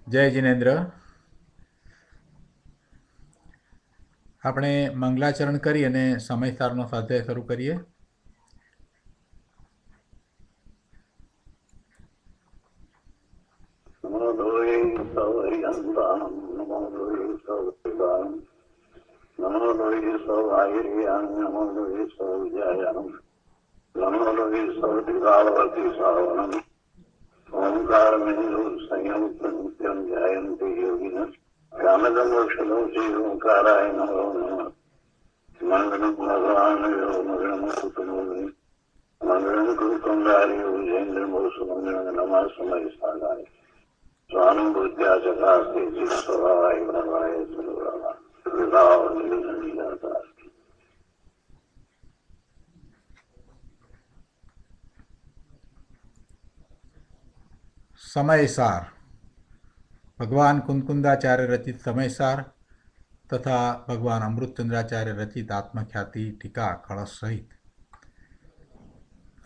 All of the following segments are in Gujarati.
જય જિનેન્દ્ર. આપણે મંગલાચરણ કરી અને સમયસારનો સ્વાધ્યાય શરૂ કરીએ. ओंकार संयम ध्यायन्ति योगिनः ओंकाराय नमो नमः मंगलम भगवान मंगलम कुंडारी विजेन्द्र मोसुमंगल नमः समय स्थानाय स्वामी बुद्ध्या चकास्ते जिस्वराय भवाय सुराय विदावनिलनिलाता. સમયસાર ભગવાન કુંદકુંદાચાર્ય રચિત સમયસાર તથા ભગવાન અમૃતચંદ્રાચાર્ય રચિત આત્મખ્યાતિ ટીકા કળશ સહિત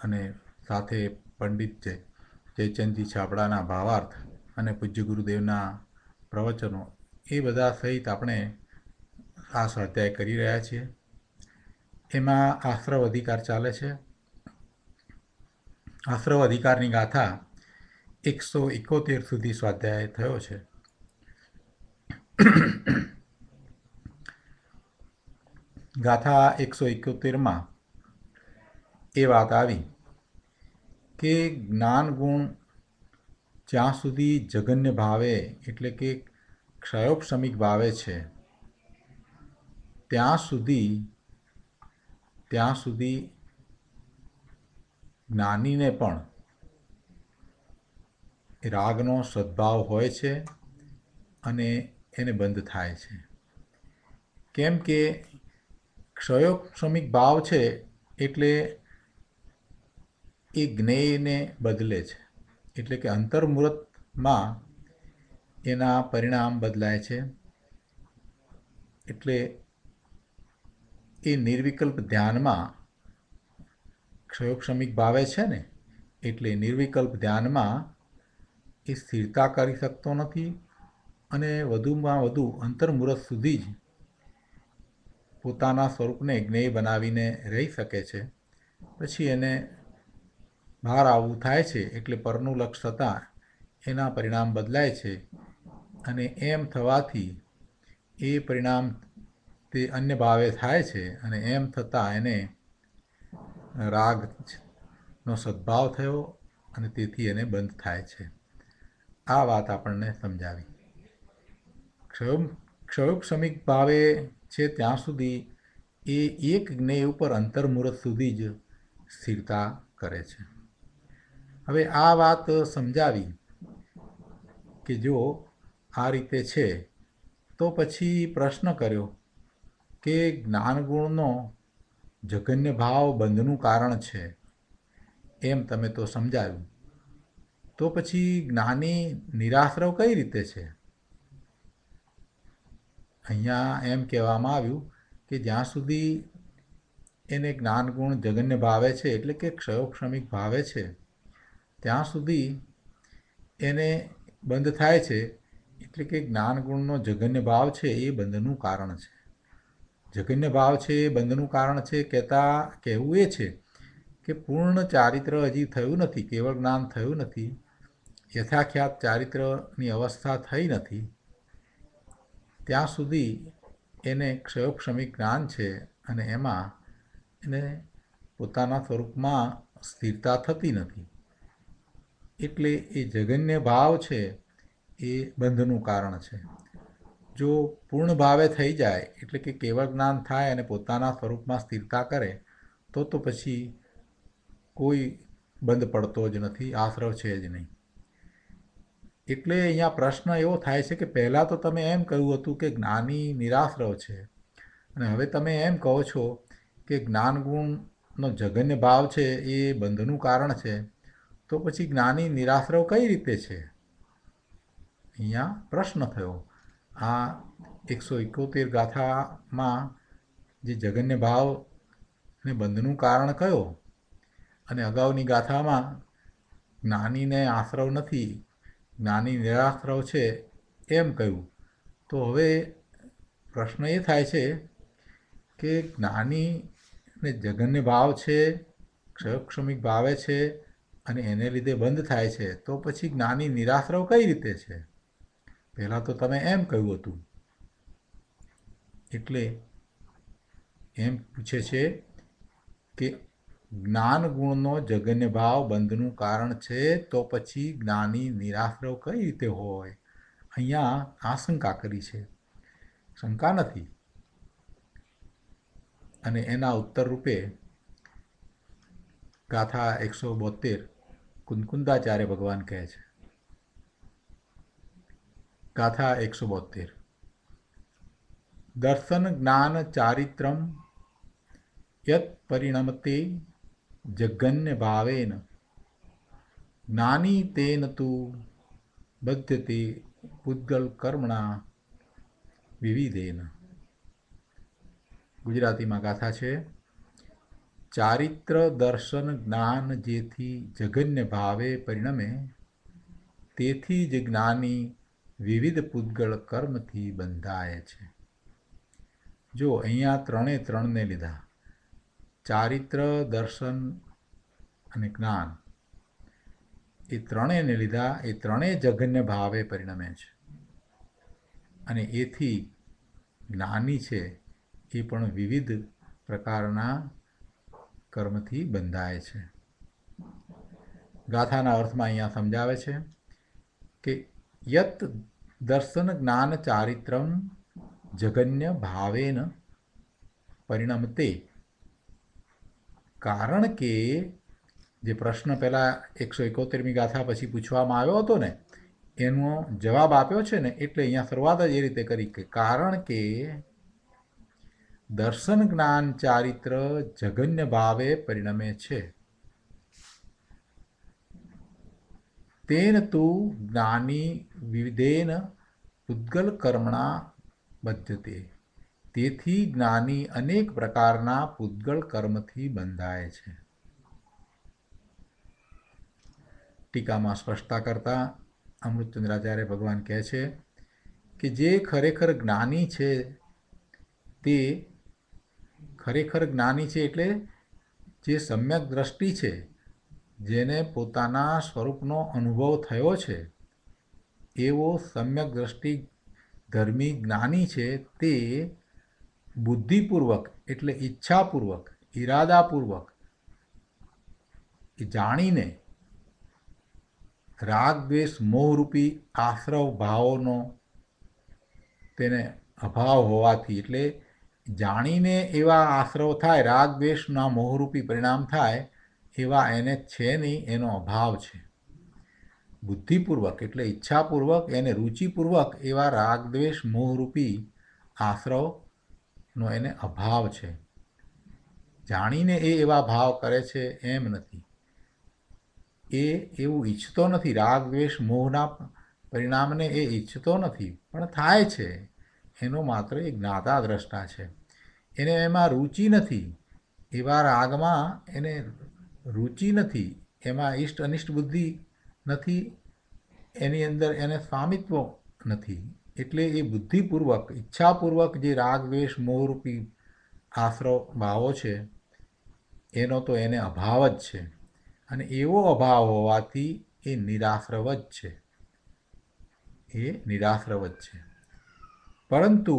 અને સાથે પંડિત જયચંદજી છાબડાના ભાવાર્થ અને પૂજ્ય ગુરુદેવના પ્રવચનો એ બધા સહિત આપણે આ સ્વાધ્યાય કરી રહ્યા છીએ. એમાં આશ્રવ અધિકાર ચાલે છે. આશ્રવ અધિકારની ગાથા 171 સુધી સ્વાધ્યાય થયો છે. ગાથા 171માં એ વાત આવી કે જ્ઞાન ગુણ જ્યાં સુધી જગન્ય ભાવે એટલે કે ક્ષયોપશમિક ભાવે છે ત્યાં સુધી જ્ઞાનીને પણ રાગનો સદ્ભાવ હોય છે અને એને બંધ થાય છે. કેમ કે ક્ષયોપશમિક ભાવ છે એટલે એ જ્ઞેયને બદલે છે, એટલે કે અંતર્મુહૂર્તમાં એના પરિણામ બદલાય છે. એટલે એ નિર્વિકલ્પ ધ્યાનમાં ક્ષયોપશમિક ભાવે છે ને, એટલે નિર્વિકલ્પ ધ્યાનમાં એ સ્થિરતા કરી શકતો નથી અને વધુમાં વધુ અંતર્મુહૂર્ત સુધી જ પોતાના સ્વરૂપને જ્ઞેય બનાવીને રહી શકે છે. પછી એને બહાર આવવું થાય છે એટલે પરનું લક્ષ થતાં એના પરિણામ બદલાય છે અને એમ થવાથી એ પરિણામ તે અન્ય ભાવે થાય છે અને એમ થતાં એને રાગનો સદ્ભાવ થયો અને તેથી એને બંધ થાય છે. આ વાત આપણને સમજાવી. ક્ષયોપશમિક ભાવે છે ત્યાં સુધી એ એક જ્ઞેય ઉપર અંતર્મુહૂર્ત સુધી જ સ્થિરતા કરે છે. હવે આ વાત સમજાવી કે જો આ રીતે છે તો પછી પ્રશ્ન કર્યો કે જ્ઞાનગુણનો જગન્ય ભાવ બંધનું કારણ છે એમ તમે તો સમજાવ્યું, તો પછી જ્ઞાની નિરાશ્રવ કઈ રીતે છે? અહીંયા એમ કહેવામાં આવ્યું કે જ્યાં સુધી એને જ્ઞાનગુણ જગન્ય ભાવે છે એટલે કે ક્ષયોપશમિક ભાવે છે ત્યાં સુધી એને બંધ થાય છે. એટલે કે જ્ઞાનગુણનો જગન્ય ભાવ છે એ બંધનું કારણ છે. જગન્ય ભાવ છે એ બંધનું કારણ છે કહેવું એ છે કે પૂર્ણ ચારિત્ર હજી થયું નથી, કેવળ જ્ઞાન થયું નથી, યથાખ્યાત ચારિત્રની અવસ્થા થઈ નથી, ત્યાં સુધી એને ક્ષયોપશમિક જ્ઞાન છે અને એમાં એને પોતાના સ્વરૂપમાં સ્થિરતા થતી નથી. એટલે એ જગન્ય ભાવ છે એ બંધનું કારણ છે. જો પૂર્ણ ભાવે થઈ જાય એટલે કે કેવળ જ્ઞાન થાય અને પોતાના સ્વરૂપમાં સ્થિરતા કરે તો પછી કોઈ બંધ પડતો જ નથી, આશ્રવ છે જ નહીં. એટલે અહીંયા પ્રશ્ન એવો થાય છે કે પહેલાં તો તમે એમ કહ્યું હતું કે જ્ઞાની નિરાશ્રવ છે અને હવે તમે એમ કહો છો કે જ્ઞાનગુણનો જગન્ય ભાવ છે એ બંધનું કારણ છે, તો પછી જ્ઞાની નિરાશ્રવ કઈ રીતે છે? અહીંયા પ્રશ્ન થયો. આ 171 ગાથામાં જે જગન્ય ભાવને બંધનું કારણ કયો અને અગાઉની ગાથામાં જ્ઞાનીને આશ્રવ નથી, જ્ઞાની નિરાશ્રવ છે એમ કહ્યું. તો હવે પ્રશ્ન એ થાય છે કે જ્ઞાનીને જગન્ય ભાવ છે, ક્ષયોક્ષમિક ભાવે છે અને એને લીધે બંધ થાય છે, તો પછી જ્ઞાની નિરાશ્રવ કઈ રીતે છે? પહેલાં તો તમે એમ કહ્યું હતું. એટલે એમ પૂછે છે કે જ્ઞાન ગુણનો જગન્ય ભાવ બંધનું કારણ છે, તો પછી જ્ઞાની નિરાશ્રવ કઈ રીતે હોય? અહીંયા આશંકા કરી છે, શંકા નથી. અને એના ઉત્તર રૂપે ગાથા 172 કુંદકુંદાચાર્ય ભગવાન કહે છે. ગાથા 172 દર્શન જ્ઞાન ચારિત્રમ યત પરિણમતે જગન્ય ભાવેન જ્ઞાની તેન તુ બધ્યતે પૂદ્ગલ કર્મણા વિવિધેન. ગુજરાતીમાં ગાથા છે: ચારિત્ર દર્શન જ્ઞાન જેથી જગન્ય ભાવે પરિણમે, તેથી જ જ્ઞાની વિવિધ પૂદ્ગળ કર્મથી બંધાય છે. જો અહીંયા ત્રણને લીધા, ચારિત્ર, દર્શન અને જ્ઞાન, એ ત્રણેયને લીધા. એ ત્રણેય જગન્ય ભાવે પરિણમે છે અને એથી જ્ઞાની છે એ પણ વિવિધ પ્રકારના કર્મથી બંધાય છે. ગાથાના અર્થમાં અહીંયા સમજાવે છે કે યત દર્શન જ્ઞાન ચારિત્રમ જગન્ય ભાવેન પરિણમતે. કારણ કે જે પ્રશ્ન પહેલાં 171મી ગાથા પછી પૂછવામાં આવ્યો હતો ને, એનો જવાબ આપ્યો છે ને, એટલે અહીંયા શરૂઆત જ એ રીતે કરી કે કારણ કે દર્શન જ્ઞાન ચારિત્ર જગન્ય ભાવે પરિણમે છે. તેન તુ જ્ઞાની વિવિધેન પૂદ્ગલ કર્મણા બધ્યતે. તેથી જ્ઞાની અનેક પ્રકારના પૂદ્ગળ કર્મથી બંધાય છે. ટીકામાં સ્પષ્ટતા કરતા અમૃતચંદ્રાચાર્ય ભગવાન કહે છે કે જે ખરેખર જ્ઞાની છે, તે ખરેખર જ્ઞાની છે એટલે જે સમ્યક દ્રષ્ટિ છે, જેને પોતાના સ્વરૂપનો અનુભવ થયો છે, એવો સમ્યક દ્રષ્ટિ ધર્મી જ્ઞાની છે, તે બુદ્ધિપૂર્વક એટલે ઈચ્છાપૂર્વક, ઈરાદાપૂર્વક જાણીને રાગ દ્વેષ મોહરૂપી આશ્રવ ભાવોનો તેને અભાવ હોવાથી, એટલે જાણીને એવા આશ્રવ થાય, રાગ દ્વેષના મોહરૂપી પરિણામ થાય, એવા એને છે નહીં, એનો અભાવ છે. બુદ્ધિપૂર્વક એટલે ઈચ્છાપૂર્વક, એને રુચિપૂર્વક એવા રાગ દ્વેષ મોહરૂપી આશ્રવનો એને અભાવ છે. જાણીને એ એવા ભાવ કરે છે એમ નથી. એ એવું ઈચ્છતો નથી. રાગ દ્વેષ મોહના પરિણામને એ ઈચ્છતો નથી, પણ થાય છે. એનો માત્ર એ જ્ઞાતા દ્રષ્ટા છે. એને એમાં રુચિ નથી. એવા રાગમાં એને રુચિ નથી. એમાં ઇષ્ટ અનિષ્ટ બુદ્ધિ નથી. એની અંદર એને સ્વામિત્વ નથી. એટલે એ બુદ્ધિપૂર્વક, ઈચ્છાપૂર્વક જે રાગ દ્વેષ મોહરૂપી આશ્રવ ભાવો છે, એનો તો એને અભાવ જ છે. અને એવો અભાવ હોવાથી એ નિરાશ્રવ જ છે. એ નિરાશ્રવ જ છે. પરંતુ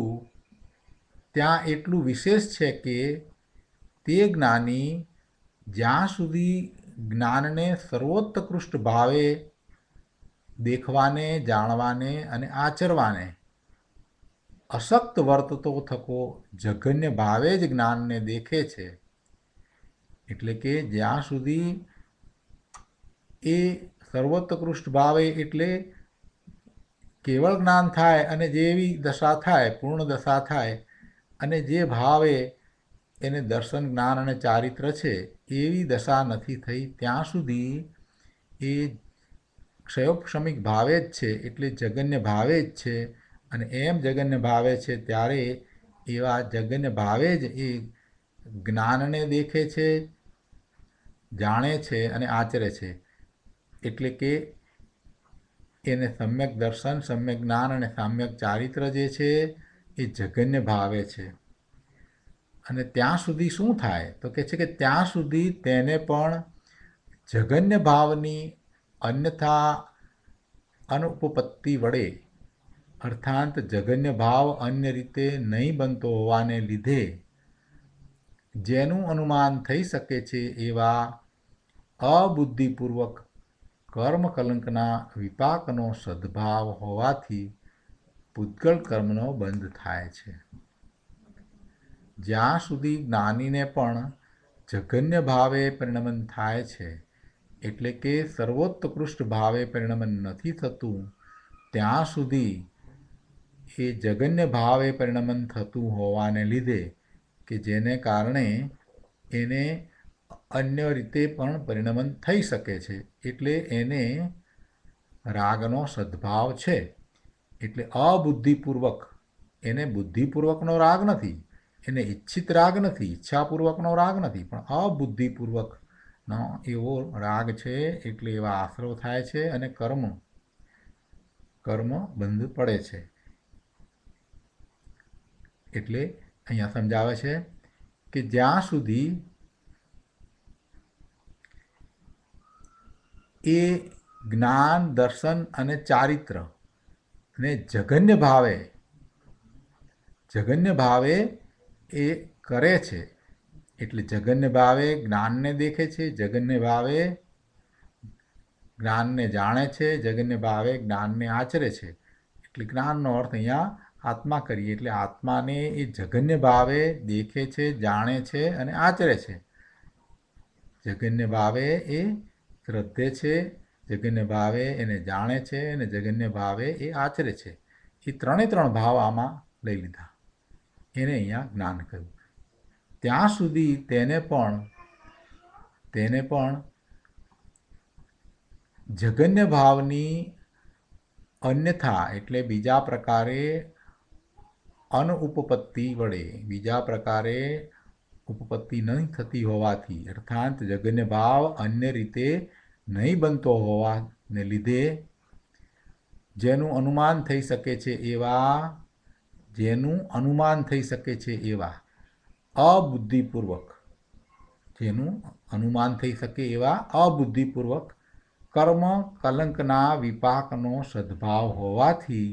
ત્યાં એટલું વિશેષ છે કે તે જ્ઞાની જ્યાં સુધી જ્ઞાનને સર્વોત્કૃષ્ટ ભાવે દેખવાને, જાણવાને અને આચરવાને અશક્ત વર્તતો થકો જગન્ય ભાવે જ જ્ઞાનને દેખે છે. એટલે કે જ્યાં સુધી એ સર્વોત્કૃષ્ટ ભાવે એટલે કેવળ જ્ઞાન થાય અને જેવી દશા થાય, પૂર્ણ દશા થાય, અને જે ભાવે એને દર્શન જ્ઞાન અને ચારિત્ર છે એવી દશા નથી થઈ, ત્યાં સુધી એ ક્ષયોક્ષમિક ભાવે જ છે. એટલે જગન્ય ભાવે જ છે. અને એમ જગન્ય ભાવે છે ત્યારે એવા જગન્ય ભાવે જ એ જ્ઞાનને દેખે છે, જાણે છે અને આચરે છે. એટલે કે એને સમ્યક દર્શન, સમ્યક જ્ઞાન અને સામ્યક ચારિત્ર જે છે એ જગન્ય ભાવે છે. અને ત્યાં સુધી શું થાય તો કહે છે કે ત્યાં સુધી તેને પણ જગન્ય ભાવની અન્યથા અનુપપત્તિ વડે, અર્થાત જગન્ય ભાવ અન્ય રીતે નહીં બનતો હોવાને લીધે જેનું અનુમાન થઈ શકે છે એવા અબુદ્ધિપૂર્વક કર્મ કલંકના વિપાકનો સદ્ભાવ હોવાથી પૂતગલ કર્મનો બંધ થાય છે. જ્યાં સુધી જ્ઞાનીને પણ જગન્ય ભાવે પરિણમન થાય છે, એટલે કે સર્વોત્કૃષ્ટ ભાવે પરિણમન નથી થતું, ત્યાં સુધી એ જગન્ય ભાવે પરિણમન થતું હોવાને લીધે કે જેને કારણે એને અન્ય રીતે પણ પરિણમન થઈ શકે છે, એટલે એને રાગનો સદ્ભાવ છે. એટલે અબુદ્ધિપૂર્વક, એને બુદ્ધિપૂર્વકનો રાગ નથી, એને ઈચ્છિત રાગ નથી, ઈચ્છાપૂર્વકનો રાગ નથી, પણ અબુદ્ધિપૂર્વકનો એવો રાગ છે. એટલે એવા આશ્રવ થાય છે અને કર્મ બંધ પડે છે. એટલે અહીંયા સમજાવે છે કે જ્યાં સુધી એ જ્ઞાન, દર્શન અને ચારિત્ર ને જગન્ય ભાવે એ કરે છે. એટલે જગન્ય ભાવે જ્ઞાનને દેખે છે, જગન્ય ભાવે જ્ઞાનને જાણે છે, જગન્ય ભાવે જ્ઞાનને આચરે છે. એટલે જ્ઞાનનો અર્થ અહીંયા આત્મા કરીએ. એટલે આત્માને એ જગન્ય ભાવે દેખે છે, જાણે છે અને આચરે છે. જગન્ય ભાવે એ શ્રદ્ધે છે, જગન્ય ભાવે એને જાણે છે અને જગન્ય ભાવે એ આચરે છે. એ ત્રણે ત્રણ ભાવ આમાં લઈ લીધા, એને અહીંયા જ્ઞાન કહ્યું. ત્યાં સુધી તેને પણ જગન્ય ભાવની અન્યથા એટલે બીજા પ્રકારે અનુપપત્તિ વડે, બીજા પ્રકારે ઉપપત્તિ નહીં થતી હોવાથી, અર્થાત જગન્ય ભાવ અન્ય રીતે નહીં બનતો હોવાને લીધે જેનું અનુમાન થઈ શકે છે એવા અબુદ્ધિપૂર્વક કર્મ કલંકના વિપાકનો સદ્ભાવ હોવાથી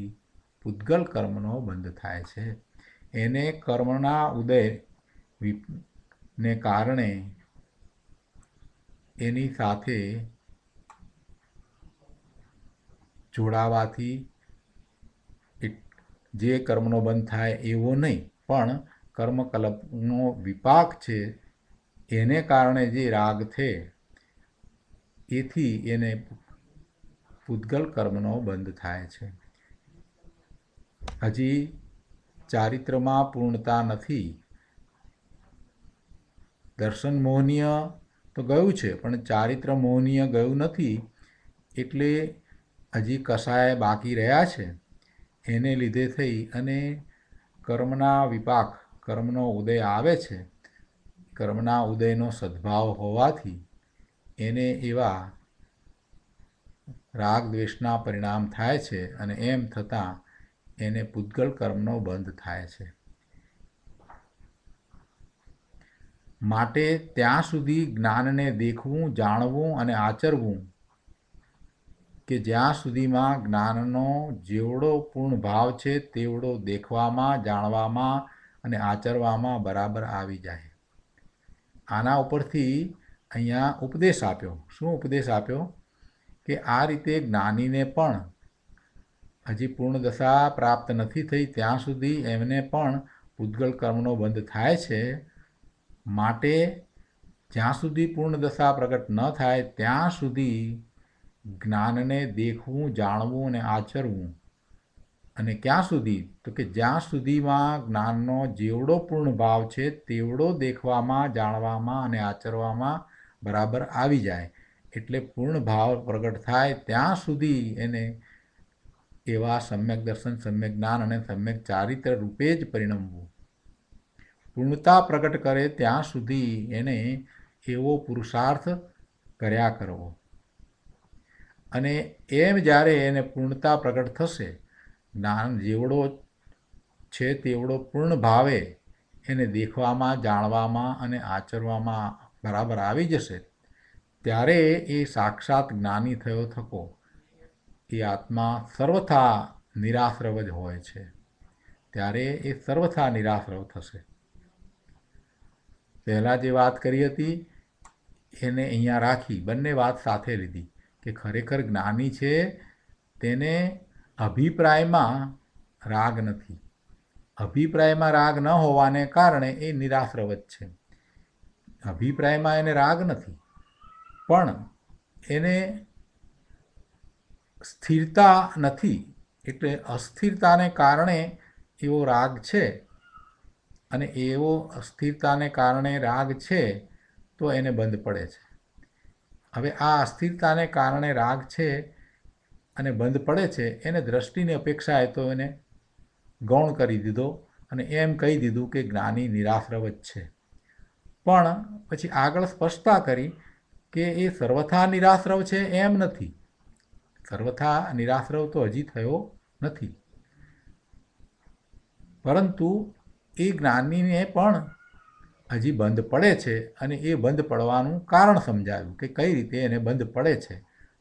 પૂતગલ કર્મનો બંધ થાય છે. એને કર્મના ઉદયને કારણે એની સાથે જોડાવાથી જે કર્મનો બંધ થાય એવો નહીં, પણ કર્મકલ્પનો વિપાક છે એને કારણે જે રાગ છે એથી એને પૂતગલ કર્મનો બંધ થાય છે. હજી ચારિત્રમાં પૂર્ણતા નથી. દર્શન મોહનીય તો ગયું છે, પણ ચારિત્ર મોહનીય ગયું નથી. એટલે હજી કસાય બાકી રહ્યા છે. એને લીધે થઈ અને કર્મના વિપાક, કર્મનો ઉદય આવે છે. કર્મના ઉદયનો સદ્ભાવ હોવાથી એને એવા રાગ દ્વેષના પરિણામ થાય છે અને એમ થતાં એને પૂતગલ કર્મનો બંધ થાય છે. માટે ત્યાં સુધી જ્ઞાનને દેખવું, જાણવું અને આચરવું કે જ્યાં સુધીમાં જ્ઞાનનો જેવડો પૂર્ણ ભાવ છે તેવડો દેખવામાં, જાણવામાં અને આચરવામાં બરાબર આવી જાય. આના ઉપરથી અહીંયા ઉપદેશ આપ્યો. શું ઉપદેશ આપ્યો? કે આ રીતે જ્ઞાનીને પણ હજી પૂર્ણ દશા પ્રાપ્ત નથી થઈ ત્યાં સુધી એમને પણ પૂતગલ કર્મનો બંધ થાય છે. માટે જ્યાં સુધી પૂર્ણ દશા પ્રગટ ન થાય ત્યાં સુધી જ્ઞાનને દેખવું, જાણવું અને આચરવું. અને ક્યાં સુધી? તો કે જ્યાં સુધીમાં જ્ઞાનનો જેવડો પૂર્ણ ભાવ છે તેવડો દેખવામાં, જાણવામાં અને આચરવામાં બરાબર આવી જાય. એટલે પૂર્ણ ભાવ પ્રગટ થાય ત્યાં સુધી એને એવા સમ્યક દર્શન, સમ્યક જ્ઞાન અને સમ્યક ચારિત્ર રૂપે જ પરિણમવું. પૂર્ણતા પ્રગટ કરે ત્યાં સુધી એને એવો પુરુષાર્થ કર્યા કરવો. અને એમ જ્યારે એને પૂર્ણતા પ્રગટ થશે, જ્ઞાન જેવડો છે તેવડો પૂર્ણ ભાવે એને દેખવામાં, જાણવામાં અને આચરવામાં બરાબર આવી જશે, ત્યારે એ સાક્ષાત જ્ઞાની થયો થકો એ આત્મા સર્વથા નિરાશ્રવ જ હોય છે. ત્યારે એ સર્વથા નિરાશ્રવ થશે. પહેલાં જે વાત કરી હતી એને અહીંયા રાખી, બંને વાત સાથે લીધી કે ખરેખર જ્ઞાની છે તેને અભિપ્રાયમાં રાગ નથી. અભિપ્રાયમાં રાગ ન હોવાને કારણે એ નિરાશ્રવ જ છે. અભિપ્રાયમાં એને રાગ નથી, પણ એને સ્થિરતા નથી, એટલે અસ્થિરતાને કારણે એવો રાગ છે, અને એવો અસ્થિરતાને કારણે રાગ છે તો એને બંધ પડે છે. હવે આ અસ્થિરતાને કારણે રાગ છે અને બંધ પડે છે, એને દ્રષ્ટિની અપેક્ષાએ તો એને ગૌણ કરી દીધો અને એમ કહી દીધું કે જ્ઞાની નિરાશ્રવ જ છે. પણ પછી આગળ સ્પષ્ટતા કરી કે એ સર્વથા નિરાશ્રવ છે એમ નથી. સર્વથા નિરાશ્રવ તો હજી થયો નથી, પરંતુ એ જ્ઞાનીને પણ હજી બંધ પડે છે, અને એ બંધ પડવાનું કારણ સમજાવ્યું કે કઈ રીતે એને બંધ પડે છે.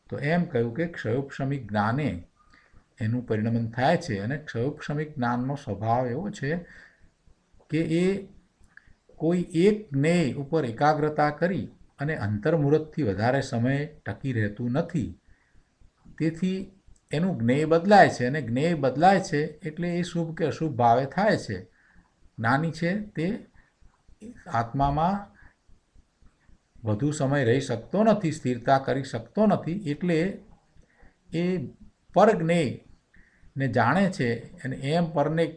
તો એમ કહ્યું કે ક્ષયોપશમિક જ્ઞાને એનું પરિણમન થાય છે, અને ક્ષયોપશમિક જ્ઞાનનો સ્વભાવ એવો છે કે એ કોઈ એક જ્ઞેય ઉપર એકાગ્રતા કરી અને અંતર્મુહૂર્તથી વધારે સમય ટકી રહેતું નથી. તેથી એનું જ્ઞેય બદલાય છે, અને જ્ઞેય બદલાય છે એટલે એ શુભ કે અશુભ ભાવે થાય છે. જ્ઞાની છે તે આત્મામાં વધુ સમય રહી શકતો નથી, સ્થિરતા કરી શકતો નથી, એટલે એ પરજ્ઞેયને જાણે છે, અને એમ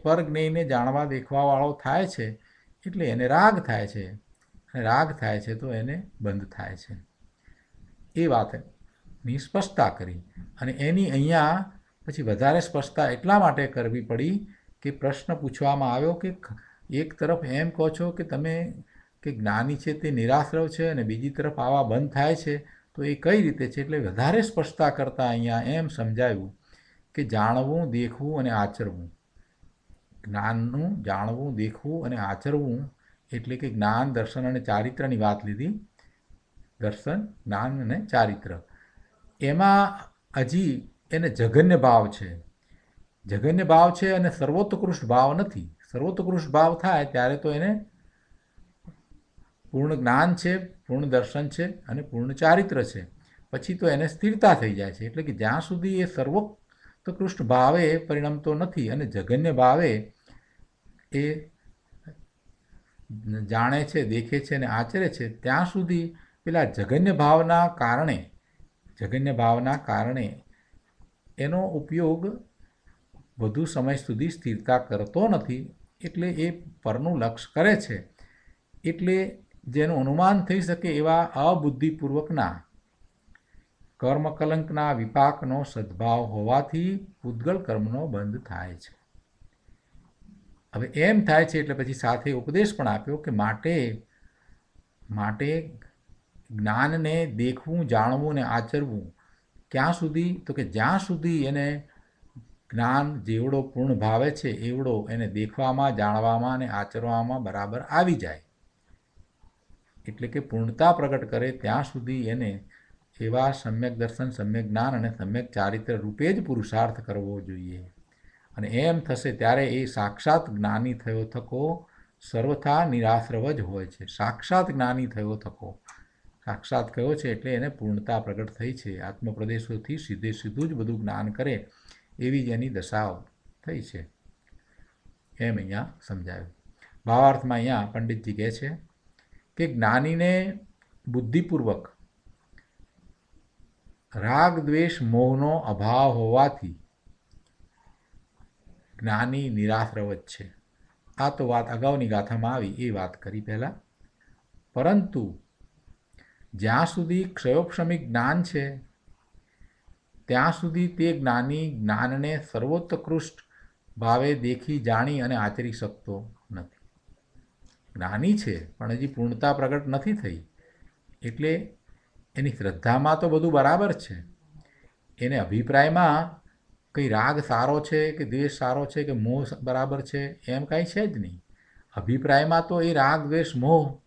પરજ્ઞેયને જાણવા દેખવાવાળો થાય છે, એટલે એને રાગ થાય છે, અને રાગ થાય છે તો એને બંધ થાય છે. એ વાતની સ્પષ્ટતા કરી, અને એની અહીંયા પછી વધારે સ્પષ્ટતા એટલા માટે કરવી પડી કે પ્રશ્ન પૂછવામાં આવ્યો કે એક તરફ એમ કહો છો કે તમે કે જ્ઞાની છે તે નિરાશ્રવ છે, અને બીજી તરફ આવા બંધ થાય છે, તો એ કઈ રીતે છે? એટલે વધારે સ્પષ્ટતા કરતાં અહીંયા એમ સમજાવ્યું કે જાણવું, દેખવું અને આચરવું. જ્ઞાનનું જાણવું, દેખવું અને આચરવું એટલે કે જ્ઞાન, દર્શન અને ચારિત્રની વાત લીધી. દર્શન, જ્ઞાન અને ચારિત્ર, એમાં હજી એને જઘન્ય ભાવ છે. જઘન્ય ભાવ છે અને સર્વોત્કૃષ્ટ ભાવ નથી. સર્વોત્કૃષ્ટ ભાવ થાય ત્યારે તો એને પૂર્ણ જ્ઞાન છે, પૂર્ણ દર્શન છે અને પૂર્ણ ચારિત્ર છે, પછી તો એને સ્થિરતા થઈ જાય છે. એટલે કે જ્યાં સુધી એ સર્વોત્કૃષ્ટ ભાવે પરિણમતો નથી અને જઘન્ય ભાવે એ જાણે છે, દેખે છે અને આચરે છે, ત્યાં સુધી પેલા જઘન્ય ભાવના કારણે એનો ઉપયોગ વધુ સમય સુધી સ્થિરતા કરતો નથી. એટલે એ પરનું લક્ષ્ય કરે છે. એટલે જેનું અનુમાન થઈ શકે એવા અબુદ્ધિપૂર્વકના કર્મકલંકના વિપાકનો સદ્ભાવ હોવાથી પૂતગલ કર્મનો બંધ થાય છે. હવે એમ થાય છે એટલે પછી સાથે ઉપદેશ પણ આપ્યો કે માટે જ્ઞાનને દેખવું, જાણવું અને આચરવું ક્યાં સુધી? તો કે જ્યાં સુધી એને જ્ઞાન જેવડો પૂર્ણ ભાવે છે એવડો એને દેખવામાં, જાણવામાં અને આચરવામાં બરાબર આવી જાય, એટલે કે પૂર્ણતા પ્રગટ કરે ત્યાં સુધી એને એવા સમ્યક દર્શન, સમ્યક જ્ઞાન અને સમ્યક ચારિત્ર રૂપે જ પુરુષાર્થ કરવો જોઈએ. અને એમ થશે ત્યારે એ સાક્ષાત જ્ઞાની થયો થકો સર્વથા નિરાશ્રવ જ હોય છે. સાક્ષાત જ્ઞાની થયો થકો, સાક્ષાત કયો છે એટલે એને પૂર્ણતા પ્રગટ થઈ છે. આત્મપ્રદેશોથી સીધું જ બધું જ્ઞાન કરે એવી જ એની દશાઓ થઈ છે, એમ અહીંયા સમજાયું. ભાવાર્થમાં અહીંયા પંડિતજી કહે છે કે જ્ઞાનીને બુદ્ધિપૂર્વક રાગ, દ્વેષ, મોહનો અભાવ હોવાથી જ્ઞાની નિરાશ્રવ જ છે. આ તો વાત અગાઉની ગાથામાં આવી, એ વાત કરી પહેલાં. પરંતુ જ્યાં સુધી ક્ષયોપશમિક જ્ઞાન છે ત્યાં સુધી તે જ્ઞાની જ્ઞાનને સર્વોત્કૃષ્ટ ભાવે દેખી, જાણી અને આચરી શકતો નથી. જ્ઞાની છે પણ હજી પૂર્ણતા પ્રગટ નથી થઈ, એટલે એની શ્રદ્ધામાં તો બધું બરાબર છે, એને અભિપ્રાયમાં કંઈ રાગ સારો છે કે દ્વેષ સારો છે કે મોહ બરાબર છે એમ કાંઈ છે જ નહીં. અભિપ્રાયમાં તો એ રાગ દ્વેષ મોહ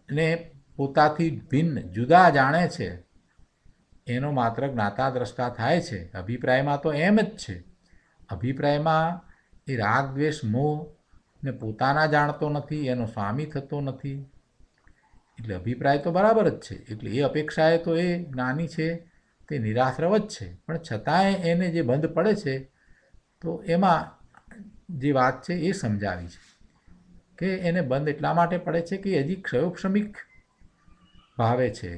ને પોતાથી ભિન્ન જુદા જાણે છે, એનો માત્ર જ્ઞાતા દ્રષ્ટા થાય છે. અભિપ્રાયમાં તો એમ જ છે. અભિપ્રાયમાં એ રાગ દ્વેષ મોહ ને પોતાના જાણતો નથી, એનો સ્વામી થતો નથી. એટલે અભિપ્રાય તો બરાબર જ છે. એટલે એ અપેક્ષાએ તો એ જ્ઞાની છે તે નિરાશ્રવ જ છે, પણ છતાંય એને જે બંધ પડે છે તો એમાં જે વાત છે એ સમજાવી છે કે એને બંધ એટલા માટે પડે છે કે હજી ક્ષયોક્ષમિક ભાવે છે.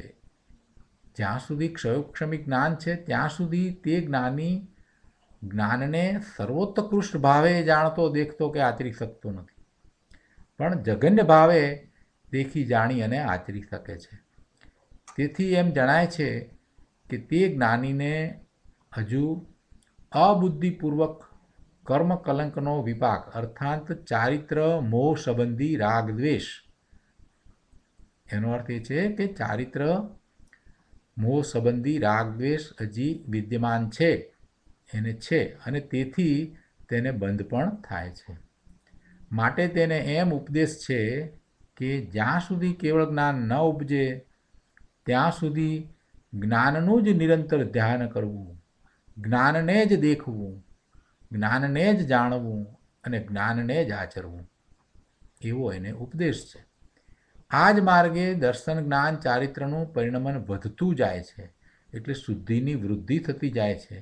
જ્યાં સુધી ક્ષયોક્ષમિક જ્ઞાન છે ત્યાં સુધી તે જ્ઞાની જ્ઞાનને સર્વોત્કૃષ્ટ ભાવે જાણતો દેખતો કે આચરી શકતો નથી, પણ જઘન્ય ભાવે દેખી જાણી અને આચરી શકે છે. તેથી એમ જણાય છે કે તે જ્ઞાનીને હજુ અબુદ્ધિપૂર્વક કર્મ કલંકનો વિપાક અર્થાત ચારિત્ર મોહ સંબંધી રાગ દ્વેષ, એનો અર્થ એ છે કે ચારિત્ર મોહ સંબંધી રાગ દ્વેષ હજી વિદ્યમાન છે, એને છે, અને તેથી તેને બંધ પણ થાય છે. માટે તેને એમ ઉપદેશ છે કે જ્યાં સુધી કેવળ જ્ઞાન ન ઉપજે ત્યાં સુધી જ્ઞાનનું જ નિરંતર ધ્યાન કરવું, જ્ઞાનને જ દેખવું, જ્ઞાનને જ જાણવું અને જ્ઞાનને જ આચરવું, એવો એને ઉપદેશ છે. આ જ માર્ગે દર્શન જ્ઞાન ચારિત્રનું પરિણમન વધતું જાય છે. એટલે શુદ્ધિની વૃદ્ધિ થતી જાય છે,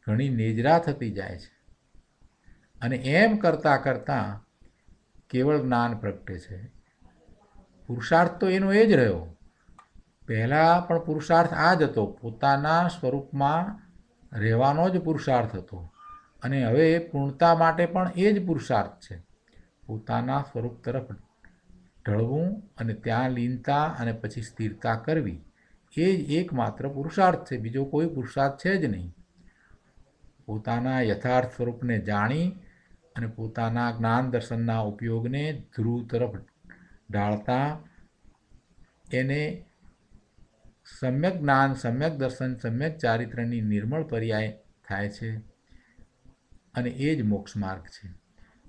ઘણી નેજરા થતી જાય છે, અને એમ કરતાં કરતાં કેવળ જ્ઞાન પ્રગટે છે. પુરુષાર્થ તો એનો એ જ રહ્યો. પહેલાં પણ પુરુષાર્થ આ જ હતો, પોતાના સ્વરૂપમાં રહેવાનો જ પુરુષાર્થ હતો, અને હવે પૂર્ણતા માટે પણ એ જ પુરુષાર્થ છે. પોતાના સ્વરૂપ તરફ ઢળવું અને ત્યાં લીનતા અને પછી સ્થિરતા કરવી, એ જ એકમાત્ર પુરુષાર્થ છે. બીજો કોઈ પુરુષાર્થ છે જ નહીં. પોતાના યથાર્થ સ્વરૂપને જાણી અને પોતાના જ્ઞાન દર્શનના ઉપયોગને ધ્રુવ તરફ ઢાળતા એને સમ્યક જ્ઞાન, સમ્યક દર્શન, સમ્યક ચારિત્રની નિર્મળ પર્યાય થાય છે, અને એ જ મોક્ષ માર્ગ છે.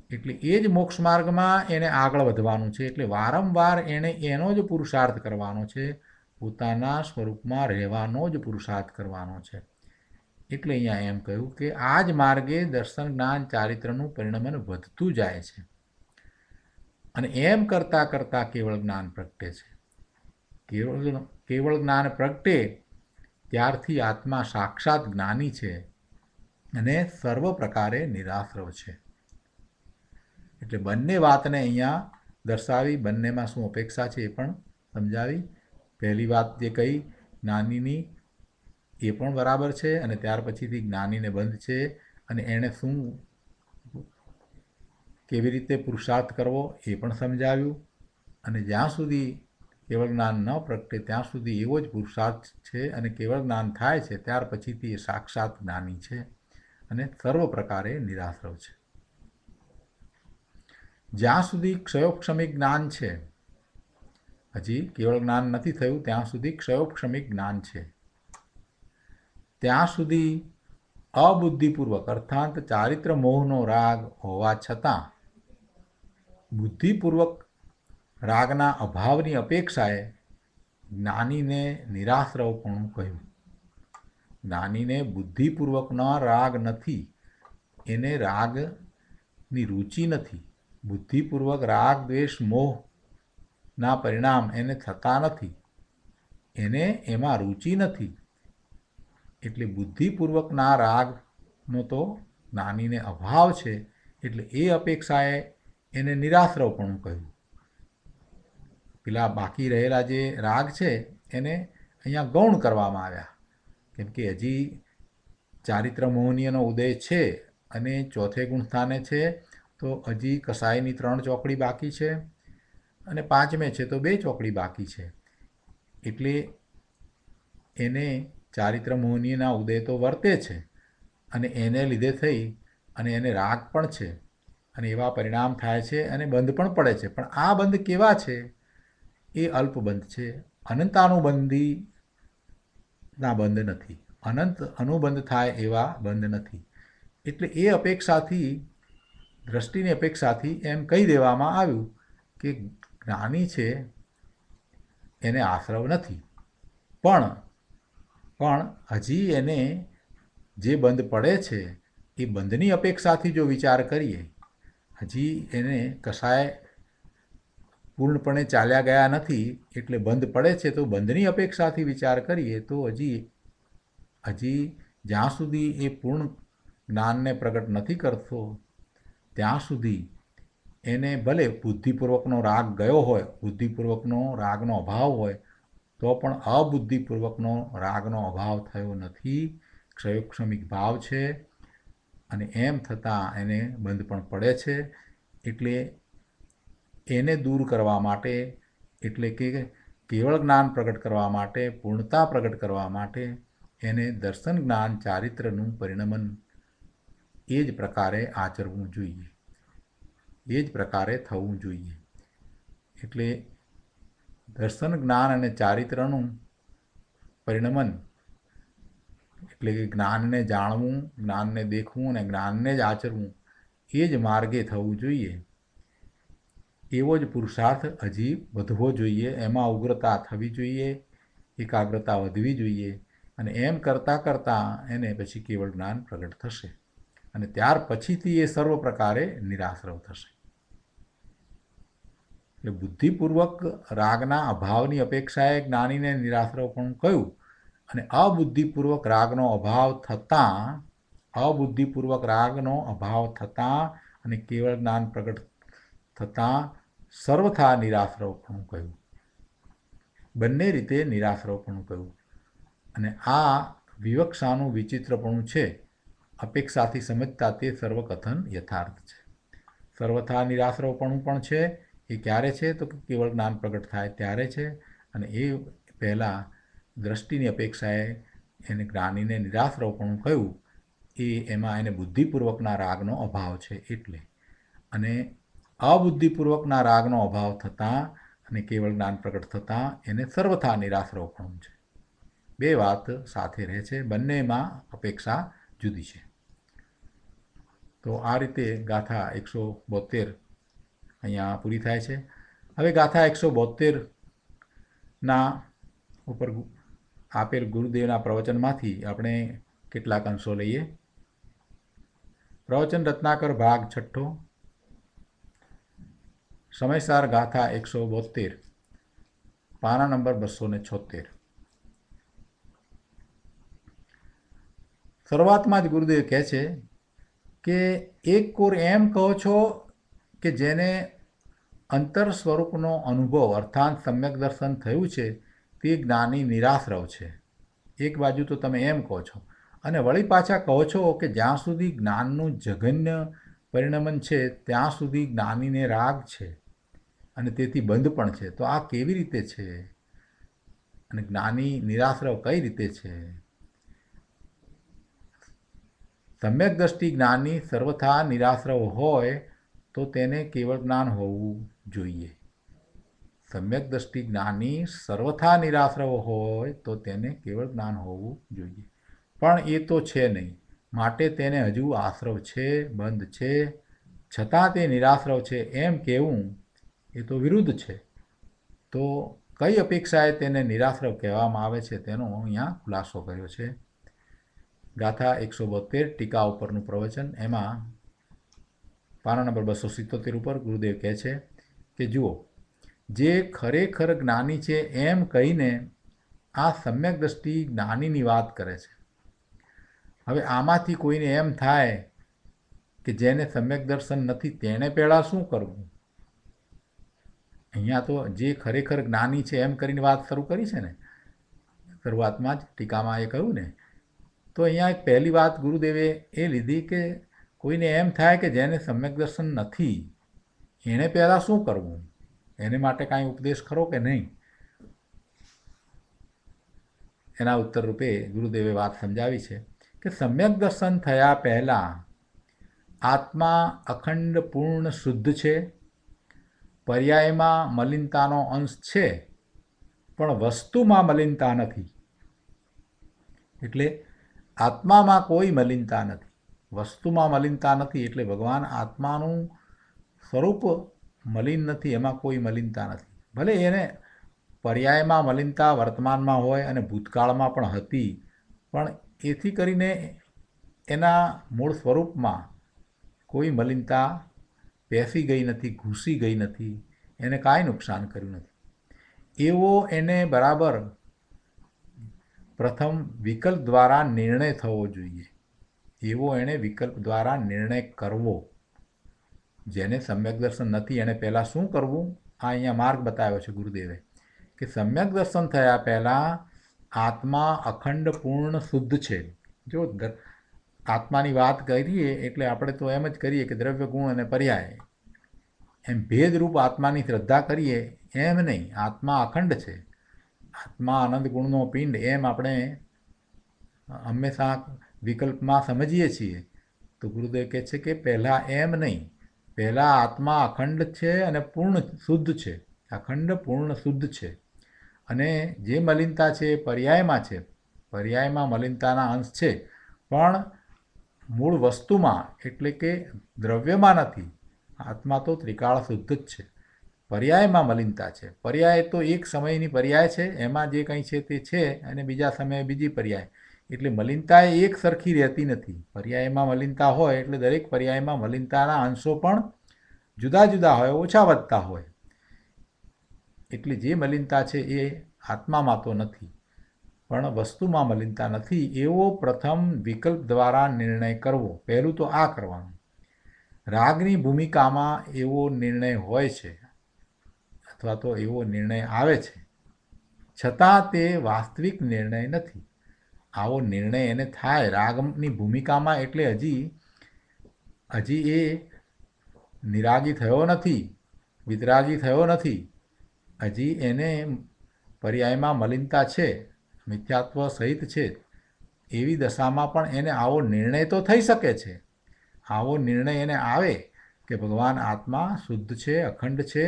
એટલે એ જ મોક્ષ માર્ગમાં એને આગળ વધવાનું છે. એટલે વારંવાર એણે એનો જ પુરુષાર્થ કરવાનો છે, પોતાના સ્વરૂપમાં રહેવાનો જ પુરુષાર્થ કરવાનો છે. એટલે અહીંયા એમ કહ્યું કે આ જ માર્ગે દર્શન જ્ઞાન ચારિત્રનું પરિણમન વધતું જાય છે, અને એમ કરતાં કરતાં કેવળ જ્ઞાન પ્રગટે છે. કેવળ જ્ઞાન પ્રગટે ત્યારથી આત્મા સાક્ષાત જ્ઞાની છે અને સર્વ પ્રકારે નિરાશ્રવ છે. એટલે બંને વાતને અહીંયા દર્શાવી, બંનેમાં શું અપેક્ષા છે એ પણ સમજાવી. પહેલી વાત જે કહી જ્ઞાનીની એ પણ બરાબર છે, અને ત્યાર પછીથી જ્ઞાનીને બંધ છે, અને એણે શું કેવી રીતે પુરુષાર્થ કરવો એ પણ સમજાવ્યું. અને જ્યાં સુધી કેવળ જ્ઞાન ન પ્રગટે ત્યાં સુધી એવો જ પુરુષાર્થ છે, અને કેવળ જ્ઞાન થાય છે ત્યાર પછીથી એ સાક્ષાત જ્ઞાની છે અને સર્વ પ્રકારે નિરાશ્રવ છે. જ્યાં સુધી ક્ષયોક્ષમિક જ્ઞાન છે, હજી કેવળ જ્ઞાન નથી થયું ત્યાં સુધી ક્ષયોક્ષમિક જ્ઞાન છે, ત્યાં સુધી અબુદ્ધિપૂર્વક અર્થાત ચારિત્ર મોહનો રાગ હોવા છતાં બુદ્ધિપૂર્વક રાગના અભાવની અપેક્ષાએ જ્ઞાનીને નિરાશ્રવપણું કહ્યું. જ્ઞાનીને બુદ્ધિપૂર્વકનો રાગ નથી, એને રાગની રુચિ નથી. બુદ્ધિપૂર્વક રાગ દ્વેષ મોહના પરિણામ એને થતા નથી, એને એમાં રુચિ નથી. એટલે બુદ્ધિપૂર્વકના રાગનો તો જ્ઞાનીને અભાવ છે, એટલે એ અપેક્ષાએ એને નિરાશ્રવપણું કહ્યું. પેલા બાકી રહેલા જે રાગ છે એને અહીંયા ગૌણ કરવામાં આવ્યા, કેમ કે હજી ચારિત્ર મોહનીયનો ઉદય છે અને ચોથે ગુણ સ્થાને છે, તો હજી કસાઈની 3 ચોકડી બાકી છે, અને 5મે છે તો 2 ચોકડી બાકી છે. એટલે એને ચારિત્ર મોહનીયના ઉદય તો વર્તે છે, અને એને લીધે થઈ અને એને રાગ પણ છે, અને એવા પરિણામ થાય છે, અને બંધ પણ પડે છે. પણ આ બંધ કેવા છે? એ અલ્પ બંધ છે, અનંતાનુબંધીના બંધ નથી. અનંત અનુબંધ થાય એવા બંધ નથી. એટલે એ અપેક્ષાથી, દ્રષ્ટિની અપેક્ષાથી એમ કહી દેવામાં આવ્યું કે જ્ઞાની છે એને આશ્રવ નથી, પણ હજી એને જે બંધ પડે છે એ બંધની અપેક્ષાથી જો વિચાર કરીએ, હજી એને કશાય પૂર્ણપણે ચાલ્યા ગયા નથી એટલે બંધ પડે છે, તો બંધની અપેક્ષાથી વિચાર કરીએ તો હજી જ્યાં સુધી એ પૂર્ણ જ્ઞાનને પ્રગટ નથી કરતો ત્યાં સુધી એને ભલે બુદ્ધિપૂર્વકનો રાગ ગયો હોય, બુદ્ધિપૂર્વકનો રાગનો અભાવ હોય, તો પણ અબુદ્ધિપૂર્વકનો રાગનો અભાવ થયો નથી, ક્ષયોક્ષમિક ભાવ છે. અને એમ થતાં એને બંધ પણ પડે છે. એટલે એને દૂર કરવા માટે, એટલે કે કેવળ જ્ઞાન પ્રગટ કરવા માટે, પૂર્ણતા પ્રગટ કરવા માટે એને દર્શન જ્ઞાન ચારિત્રનું પરિણમન એ જ પ્રકારે આચરવું જોઈએ, એ જ પ્રકારે થવું જોઈએ. એટલે દર્શન જ્ઞાન અને ચારિત્રનું પરિણમન એટલે કે જ્ઞાનને જાણવું, જ્ઞાનને દેખવું અને જ્ઞાનને જ આચરવું એ જ માર્ગે થવું જોઈએ. એવો જ પુરુષાર્થ હજી વધવો જોઈએ, એમાં ઉગ્રતા થવી જોઈએ, એકાગ્રતા વધવી જોઈએ. અને એમ કરતાં કરતાં એને પછી કેવળ જ્ઞાન પ્રગટ થશે અને ત્યાર પછીથી એ સર્વ પ્રકારે નિરાશ્રવ થશે. એટલે બુદ્ધિપૂર્વક રાગના અભાવની અપેક્ષાએ જ્ઞાનીને નિરાશ્રવ પણ કહ્યું, અને અબુદ્ધિપૂર્વક રાગનો અભાવ થતાં અને કેવળ જ્ઞાન પ્રગટ થતાં સર્વથા નિરાશ્રવ પણ કહ્યું. બંને રીતે નિરાશ્રવ પણ કહ્યું. અને આ વિવક્ષાનું વિચિત્રપણું છે. અપેક્ષાથી સમજતા તે સર્વકથન યથાર્થ છે. સર્વથા નિરાશ્રવપણું પણ છે. એ ક્યારે છે તો કેવળ જ્ઞાન પ્રગટ થાય ત્યારે છે. અને એ પહેલાં દ્રષ્ટિની અપેક્ષાએ એને જ્ઞાનીને નિરાશ્રવપણું કહ્યું, એમાં એને બુદ્ધિપૂર્વકના રાગનો અભાવ છે એટલે. અને અબુદ્ધિપૂર્વકના રાગનો અભાવ થતાં અને કેવળ જ્ઞાન પ્રગટ થતાં એને સર્વથા નિરાશ્રવપણું છે. બે વાત સાથે રહે છે, બંનેમાં અપેક્ષા જુદી છે. તો આ રીતે ગાથા 172 અહીંયા પૂરી થાય છે. હવે ગાથા 172ના ઉપર આપેલ ગુરુદેવના પ્રવચનમાંથી આપણે કેટલાક અંશો લઈએ. પ્રવચન રત્નાકર ભાગ 6, સમયસાર ગાથા 172, પાના નંબર 276. શરૂઆતમાં જ ગુરુદેવ કહે છે કે એક કોર એમ કહો છો કે જેને અંતર સ્વરૂપનો અનુભવ અર્થાત સમ્યક દર્શન થયું છે તે જ્ઞાની નિરાશ્રવ છે. એક બાજુ તો તમે એમ કહો છો અને વળી પાછા કહો છો કે જ્યાં સુધી જ્ઞાનનું જઘન્ય પરિણમન છે ત્યાં સુધી જ્ઞાનીને રાગ છે અને તેથી બંધ પણ છે. તો આ કેવી રીતે છે અને જ્ઞાની નિરાશ્રવ કઈ રીતે છે? સમ્યક દ્રષ્ટિ જ્ઞાની સર્વથા નિરાશ્રવ હોય તો તેને કેવળ જ્ઞાન હોવું જોઈએ. સમ્યક દ્રષ્ટિ જ્ઞાની સર્વથા નિરાશ્રવ હોય તો તેને કેવળ જ્ઞાન હોવું જોઈએ. પણ એ તો છે નહીં, માટે તેને હજુ આશ્રવ છે, બંધ છે, છતાં તે નિરાશ્રવ છે એમ કહેવું એ તો વિરુદ્ધ છે. તો કઈ અપેક્ષાએ તેને નિરાશ્રવ કહેવામાં આવે છે તેનો અહીંયા ખુલાસો કર્યો છે. ગાથા 172 ટીકા ઉપરનું પ્રવચન, એમાં પાના નંબર 277 ઉપર ગુરુદેવ કહે છે કે જુઓ, જે ખરેખર જ્ઞાની છે એમ કહીને આ સમ્યક દ્રષ્ટિ જ્ઞાનીની વાત કરે છે. હવે આમાંથી કોઈને એમ થાય કે જેને સમ્યક દર્શન નથી તેણે પહેલાં શું કરવું? અહીંયા તો જે ખરેખર જ્ઞાની છે એમ કરીને વાત શરૂ કરી છે ને, શરૂઆતમાં જ ટીકામાં એ કહ્યું ને. તો અહીંયા એક પહેલી વાત ગુરુદેવે એ લીધી કે કોઈને એમ થાય કે જેને સમ્યક દર્શન નથી એણે પહેલાં શું કરવું, એને માટે કાંઈ ઉપદેશ ખરો કે નહીં? એના ઉત્તર રૂપે ગુરુદેવે વાત સમજાવી છે કે સમ્યક દર્શન થયા પહેલાં આત્મા અખંડ પૂર્ણ શુદ્ધ છે, પર્યાયમાં મલિનતાનો અંશ છે પણ વસ્તુમાં મલિનતા નથી. એટલે આત્મામાં કોઈ મલિનતા નથી, વસ્તુમાં મલિનતા નથી. એટલે ભગવાન આત્માનું સ્વરૂપ મલિન નથી, એમાં કોઈ મલિનતા નથી. ભલે એને પર્યાયમાં મલિનતા વર્તમાનમાં હોય અને ભૂતકાળમાં પણ હતી, પણ એથી કરીને એના મૂળ સ્વરૂપમાં કોઈ મલિનતા પેસી ગઈ નથી, ઘૂસી ગઈ નથી, એને કાંઈ નુકસાન કર્યું નથી. એવો એને બરાબર પ્રથમ વિકલ્પ દ્વારા નિર્ણય થવો જોઈએ. એવો એણે વિકલ્પ દ્વારા નિર્ણય કરવો. જેને સમ્યક દર્શન નથી એણે પહેલાં શું કરવું, આ અહીંયા માર્ગ બતાવ્યો છે ગુરુદેવે, કે સમ્યક દર્શન થયા પહેલાં આત્મા અખંડ પૂર્ણ શુદ્ધ છે. જો આત્માની વાત કરીએ એટલે આપણે તો એમ જ કરીએ કે દ્રવ્ય ગુણ અને પર્યાય, એમ ભેદરૂપ આત્માની શ્રદ્ધા કરીએ એમ નહીં. આત્મા અખંડ છે, આત્મા આનંદ ગુણનો પિંડ, એમ આપણે હંમેશા વિકલ્પમાં સમજીએ છીએ. તો ગુરુદેવ કહે છે કે પહેલાં એમ નહીં, પહેલાં આત્મા અખંડ છે અને પૂર્ણ શુદ્ધ છે, અખંડ પૂર્ણ શુદ્ધ છે. અને જે મલિનતા છે એ પર્યાયમાં છે, પર્યાયમાં મલિનતાના અંશ છે, પણ મૂળ વસ્તુમાં એટલે કે દ્રવ્યમાં નથી. આત્મા તો ત્રિકાળ શુદ્ધ જ છે, પર્યાયમાં મલિનતા છે. પર્યાય તો એક સમયની પર્યાય છે, એમાં જે કંઈ છે તે છે, અને બીજા સમયે બીજી પર્યાય. એટલે મલિનતા એ એક સરખી રહેતી નથી. પર્યાયમાં મલિનતા હોય એટલે દરેક પર્યાયમાં મલિનતાના અંશો પણ જુદા જુદા હોય, ઓછા વધતા હોય. એટલે જે મલિનતા છે એ આત્મામાં તો નથી, પણ વસ્તુમાં મલિનતા નથી. એવો પ્રથમ વિકલ્પ દ્વારા નિર્ણય કરવો. પહેલું તો આ કરવાનું. રાગની ભૂમિકામાં એવો નિર્ણય હોય છે અથવા તો એવો નિર્ણય આવે છે, છતાં તે વાસ્તવિક નિર્ણય નથી. આવો નિર્ણય એને થાય રાગની ભૂમિકામાં, એટલે હજી એ નિરાગી થયો નથી, વિતરાગી થયો નથી. હજી એને પર્યાયમાં મલિનતા છે, મિથ્યાત્વ સહિત છે. એવી દશામાં પણ એને આવો નિર્ણય તો થઈ શકે છે. આવો નિર્ણય એને આવે કે ભગવાન આત્મા શુદ્ધ છે, અખંડ છે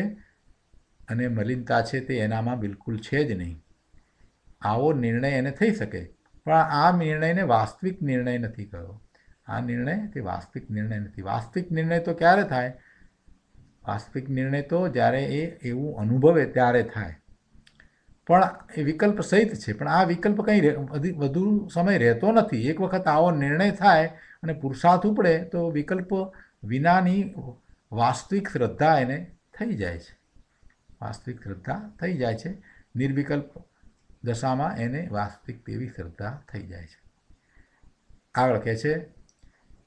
અને મલિનતા છે તે એનામાં બિલકુલ છે જ નહીં. આવો નિર્ણય એને થઈ શકે, પણ આ નિર્ણયને વાસ્તવિક નિર્ણય નથી કહ્યો. આ નિર્ણય તે વાસ્તવિક નિર્ણય નથી. વાસ્તવિક નિર્ણય તો ક્યારે થાય? વાસ્તવિક નિર્ણય તો જ્યારે એ એવું અનુભવે ત્યારે થાય. પણ એ વિકલ્પ સહિત છે, પણ આ વિકલ્પ કંઈ વધુ સમય રહેતો નથી. એક વખત આવો નિર્ણય થાય અને પુરુષાર્થ ઉપડે તો વિકલ્પ વિનાની વાસ્તવિક શ્રદ્ધા એને થઈ જાય છે. વાસ્તવિક શ્રદ્ધા થઈ જાય છે. નિર્વિકલ્પ દશામાં એને વાસ્તવિક તેવી શ્રદ્ધા થઈ જાય છે. આગળ કહે છે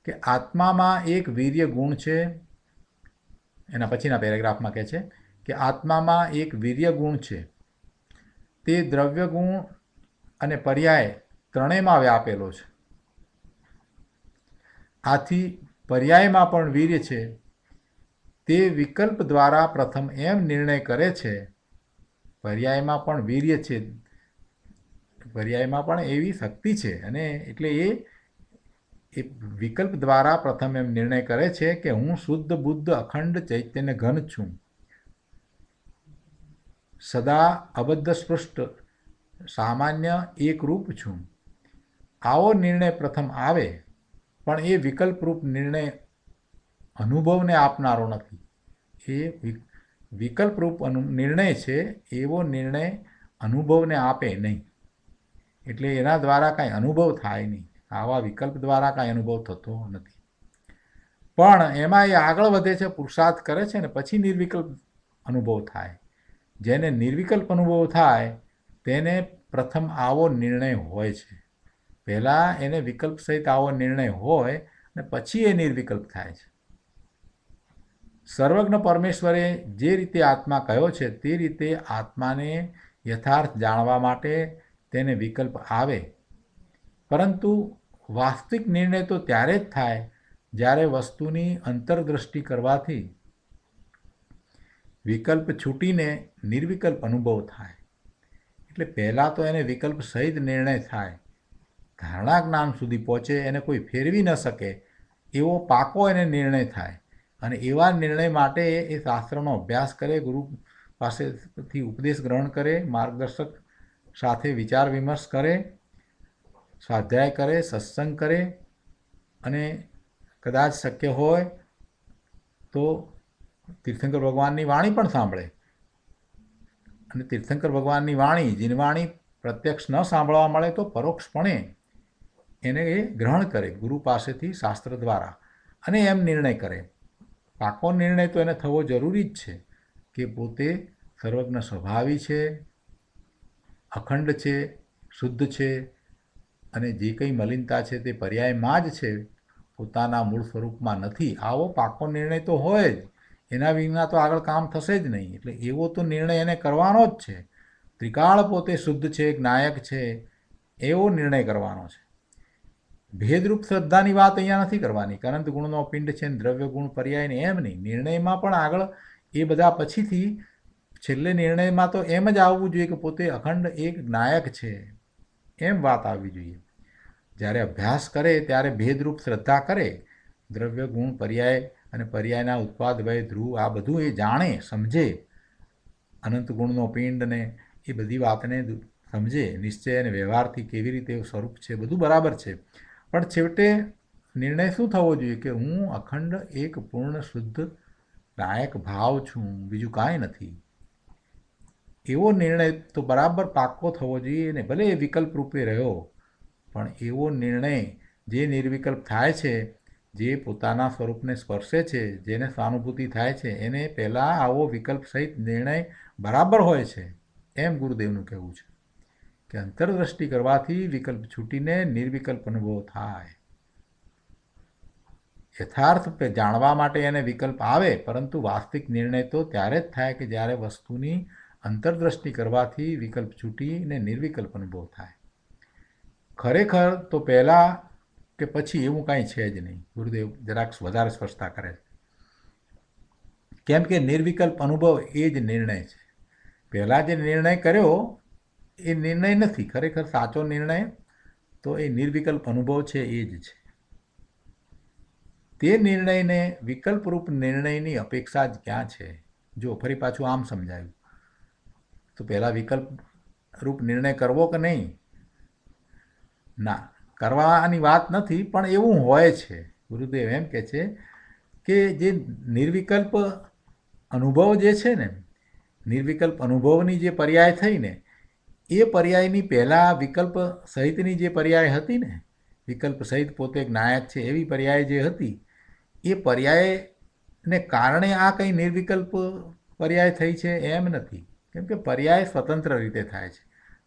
કે આત્મામાં એક વીર્ય ગુણ છે. એના પછીના પેરેગ્રાફમાં કહે છે કે આત્મામાં એક વીર્ય ગુણ છે, તે દ્રવ્ય ગુણ અને પર્યાય ત્રણેયમાં વ્યાપેલો છે. આથી પર્યાયમાં પણ વીર્ય છે. તે વિકલ્પ દ્વારા પ્રથમ એમ નિર્ણય કરે છે, પર્યાયમાં પણ વીર્ય છે, પર્યાયમાં પણ એવી શક્તિ છે, અને એટલે એ વિકલ્પ દ્વારા પ્રથમ એમ નિર્ણય કરે છે કે હું શુદ્ધ બુદ્ધ અખંડ ચૈતન્ય ઘન છું, સદા અબદ્ધ સ્પૃષ્ટ સામાન્ય એકરૂપ છું. આવો નિર્ણય પ્રથમ આવે, પણ એ વિકલ્પરૂપ નિર્ણય અનુભવને આપનારો નથી. એ વિકલ્પરૂપ નિર્ણય છે, એવો નિર્ણય અનુભવને આપે નહીં. એટલે એના દ્વારા કાંઈ અનુભવ થાય નહીં. આવા વિકલ્પ દ્વારા કાંઈ અનુભવ થતો નથી. પણ એમાં એ આગળ વધે છે, પુરુષાર્થ કરે છે ને પછી નિર્વિકલ્પ અનુભવ થાય. જેને નિર્વિકલ્પ અનુભવ થાય તેને પ્રથમ આવો નિર્ણય હોય છે. પહેલાં એને વિકલ્પ સહિત આવો નિર્ણય હોય ને પછી એ નિર્વિકલ્પ થાય છે. સર્વજ્ઞ પરમેશ્વરે જે રીતે આત્મા કહ્યો છે તે રીતે આત્માને યથાર્થ જાણવા માટે તેને વિકલ્પ આવે, પરંતુ વાસ્તવિક નિર્ણય તો ત્યારે જ થાય જ્યારે વસ્તુની અંતરદ્રષ્ટિ કરવાથી વિકલ્પ છૂટીને નિર્વિકલ્પ અનુભવ થાય. એટલે પહેલાં તો એને વિકલ્પ સહિત નિર્ણય થાય, ધારણા જ્ઞાન સુધી પહોંચે, એને કોઈ ફેરવી ન શકે એવો પાકો એને નિર્ણય થાય. અને એવા નિર્ણય માટે એ શાસ્ત્રનો અભ્યાસ કરે, ગુરુ પાસેથી ઉપદેશ ગ્રહણ કરે, માર્ગદર્શક સાથે વિચાર વિમર્શ કરે, સ્વાધ્યાય કરે, સત્સંગ કરે અને કદાચ શક્ય હોય તો તીર્થંકર ભગવાનની વાણી પણ સાંભળે. અને તીર્થંકર ભગવાનની વાણી, જીનવાણી પ્રત્યક્ષ ન સાંભળવા મળે તો પરોક્ષપણે એને એ ગ્રહણ કરે ગુરુ પાસેથી, શાસ્ત્ર દ્વારા, અને એમ નિર્ણય કરે. પાકો નિર્ણય તો એને થવો જરૂરી જ છે કે પોતે સર્વજ્ઞ સ્વભાવી છે, અખંડ છે, શુદ્ધ છે, અને જે કંઈ મલિનતા છે તે પર્યાયમાં જ છે, પોતાના મૂળ સ્વરૂપમાં નથી. આવો પાકો નિર્ણય તો હોય જ, એના વિના તો આગળ કામ થશે જ નહીં. એટલે એવો તો નિર્ણય એને કરવાનો જ છે. ત્રિકાળ પોતે શુદ્ધ છે, જ્ઞાયક છે, એવો નિર્ણય કરવાનો છે. ભેદરૂપ શ્રદ્ધાની વાત અહીંયા નથી કરવાની. અનંત ગુણનો પિંડ છે ને દ્રવ્ય ગુણ પર્યાયને એમ નહીં. નિર્ણયમાં પણ આગળ એ બધા પછીથી છેલ્લે નિર્ણયમાં તો એમ જ આવવું જોઈએ કે પોતે અખંડ એક જ્ઞાયક છે, એમ વાત આવવી જોઈએ. જ્યારે અભ્યાસ કરે ત્યારે ભેદરૂપ શ્રદ્ધા કરે, દ્રવ્ય ગુણ પર્યાય અને પર્યાયના ઉત્પાદ વય ધ્રુવ આ બધું એ જાણે, સમજે, અનંત ગુણનો પિંડ ને એ બધી વાતને સમજે, નિશ્ચય અને વ્યવહારથી કેવી રીતે સ્વરૂપ છે બધું બરાબર છે. પણ છેવટે નિર્ણય શું થવો જોઈએ કે હું અખંડ એક પૂર્ણ શુદ્ધ નાયક ભાવ છું, બીજું કાંઈ નથી. એવો નિર્ણય તો બરાબર પાક્કો થવો જોઈએ ને. ભલે એ વિકલ્પ રૂપે રહ્યો, પણ એવો નિર્ણય જે નિર્વિકલ્પ થાય છે, જે પોતાના સ્વરૂપને સ્પર્શે છે, જેને સહાનુભૂતિ થાય છે, એને પહેલાં આવો વિકલ્પ સહિત નિર્ણય બરાબર હોય છે, એમ ગુરુદેવનું કહેવું છે કે અંતરદ્રષ્ટિ કરવાથી વિકલ્પ છૂટીને નિર્વિકલ્પ અનુભવ થાય. યથાર્થ જાણવા માટે એને વિકલ્પ આવે, પરંતુ વાસ્તવિક નિર્ણય તો ત્યારે જ થાય કે જ્યારે વસ્તુની અંતરદ્રષ્ટિ કરવાથી વિકલ્પ છૂટીને નિર્વિકલ્પ અનુભવ થાય. ખરેખર તો પહેલાં કે પછી એવું કાંઈ છે જ નહીં. ગુરુદેવ જરાક વધારે સ્પષ્ટતા કરે છે. કેમ કે નિર્વિકલ્પ અનુભવ એ જ નિર્ણય છે. પહેલાં જે નિર્ણય કર્યો એ નિર્ણય નથી. ખરેખર સાચો નિર્ણય તો એ નિર્વિકલ્પ અનુભવ છે, એ જ છે. તે નિર્ણયને વિકલ્પરૂપ નિર્ણયની અપેક્ષા જ ક્યાં છે? જો ફરી પાછું આમ સમજાયું તો પહેલાં વિકલ્પ રૂપ નિર્ણય કરવો કે નહીં? ના, કરવાની વાત નથી, પણ એવું હોય છે. ગુરુદેવ એમ કહે છે કે જે નિર્વિકલ્પ અનુભવ જે છે ને, નિર્વિકલ્પ અનુભવની જે પર્યાય થઈ ને, એ પર્યાયની પહેલાં વિકલ્પ સહિતની જે પર્યાય હતી ને, વિકલ્પ સહિત પોતે જ્ઞાયક છે એવી પર્યાય જે હતી, એ પર્યાયને કારણે આ કંઈ નિર્વિકલ્પ પર્યાય થઈ છે એમ નથી. કેમ કે પર્યાય સ્વતંત્ર રીતે થાય છે.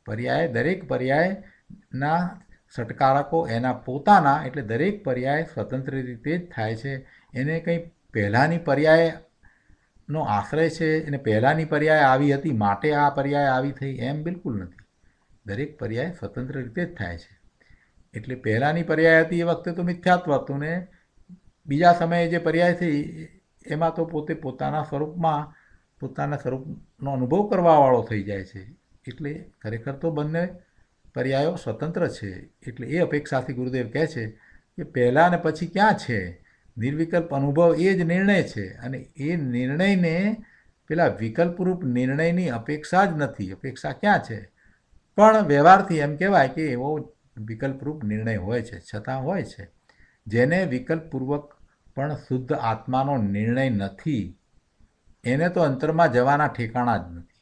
પર્યાય દરેક પર્યાયના ષટકારકો એના પોતાના, એટલે દરેક પર્યાય સ્વતંત્ર રીતે જ થાય છે. એને કંઈ પહેલાંની પર્યાયનો આશ્રય છે અને પહેલાંની પર્યાય આવી હતી માટે આ પર્યાય આવી થઈ એમ બિલકુલ નથી. દરેક પર્યાય સ્વતંત્ર રીતે જ થાય છે. એટલે પહેલાંની પર્યાય હતી એ વખતે તો મિથ્યાત્વ હતું, ને બીજા સમયે જે પર્યાય થઈ એમાં તો પોતે પોતાના સ્વરૂપનો અનુભવ કરવાવાળો થઈ જાય છે. એટલે ખરેખર તો બંને પર્યાયો સ્વતંત્ર છે. એટલે એ અપેક્ષાથી ગુરુદેવ કહે છે કે પહેલાં ને પછી ક્યાં છે? નિર્વિકલ્પ અનુભવ એ જ નિર્ણય છે, અને એ નિર્ણયને પેલા વિકલ્પરૂપ નિર્ણયની અપેક્ષા જ નથી. અપેક્ષા ક્યાં છે? પણ વ્યવહારથી એમ કહેવાય કે એવો વિકલ્પરૂપ નિર્ણય હોય છે, છતાં હોય છે. જેને વિકલ્પપૂર્વક પણ શુદ્ધ આત્માનો નિર્ણય નથી, એને તો અંતરમાં જવાના ઠેકાણા જ નથી.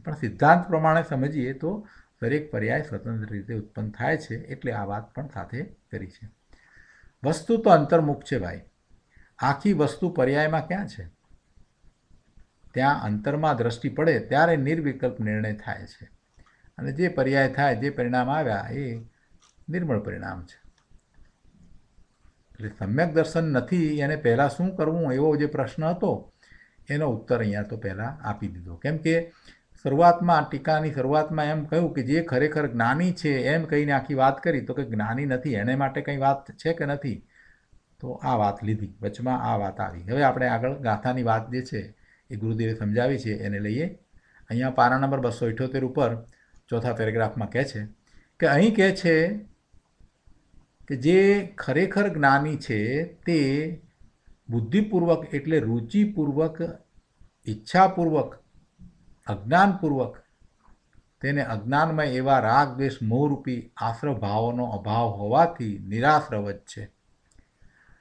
પણ સિદ્ધાંત પ્રમાણે સમજીએ તો દરેક પર્યાય સ્વતંત્ર રીતે ઉત્પન્ન થાય છે. એટલે આ વાત પણ સાથે કરી છે. વસ્તુ તો અંતર્મુખ છે ભાઈ. આખી વસ્તુ પર્યાયમાં ક્યાં છે? ત્યાં અંતરમાં દ્રષ્ટિ પડે ત્યારે નિર્વિકલ્પ નિર્ણય થાય છે. અને જે પર્યાય થાય, જે પરિણામ આવ્યા, એ નિર્મળ પરિણામ છે. એટલે સમ્યક દર્શન નથી, એને પહેલાં શું કરવું એવો જે પ્રશ્ન હતો, એનો ઉત્તર અહીંયા તો પહેલાં આપી દીધો. કેમ કે શરૂઆતમાં, ટીકાની શરૂઆતમાં એમ કહ્યું કે જે ખરેખર જ્ઞાની છે એમ કહીને આખી વાત કરી, તો કે જ્ઞાની નથી એને માટે કંઈ વાત છે કે નથી? તો આ વાત લીધી, વચમાં આ વાત આવી. હવે આપણે આગળ ગાથાની વાત જે છે એ ગુરુદેવે સમજાવી છે એને લઈએ. અહીંયા પાના નંબર 278 ઉપર ચોથા પેરેગ્રાફમાં કહે છે કે અહીં કહે છે કે જે ખરેખર જ્ઞાની છે તે બુદ્ધિપૂર્વક, એટલે રુચિપૂર્વક, ઈચ્છાપૂર્વક, અજ્ઞાનપૂર્વક તેને અજ્ઞાનમય એવા રાગ દ્વેષ મોહરૂપી આશ્રવ ભાવોનો અભાવ હોવાથી નિરાશ્રવ જ છે.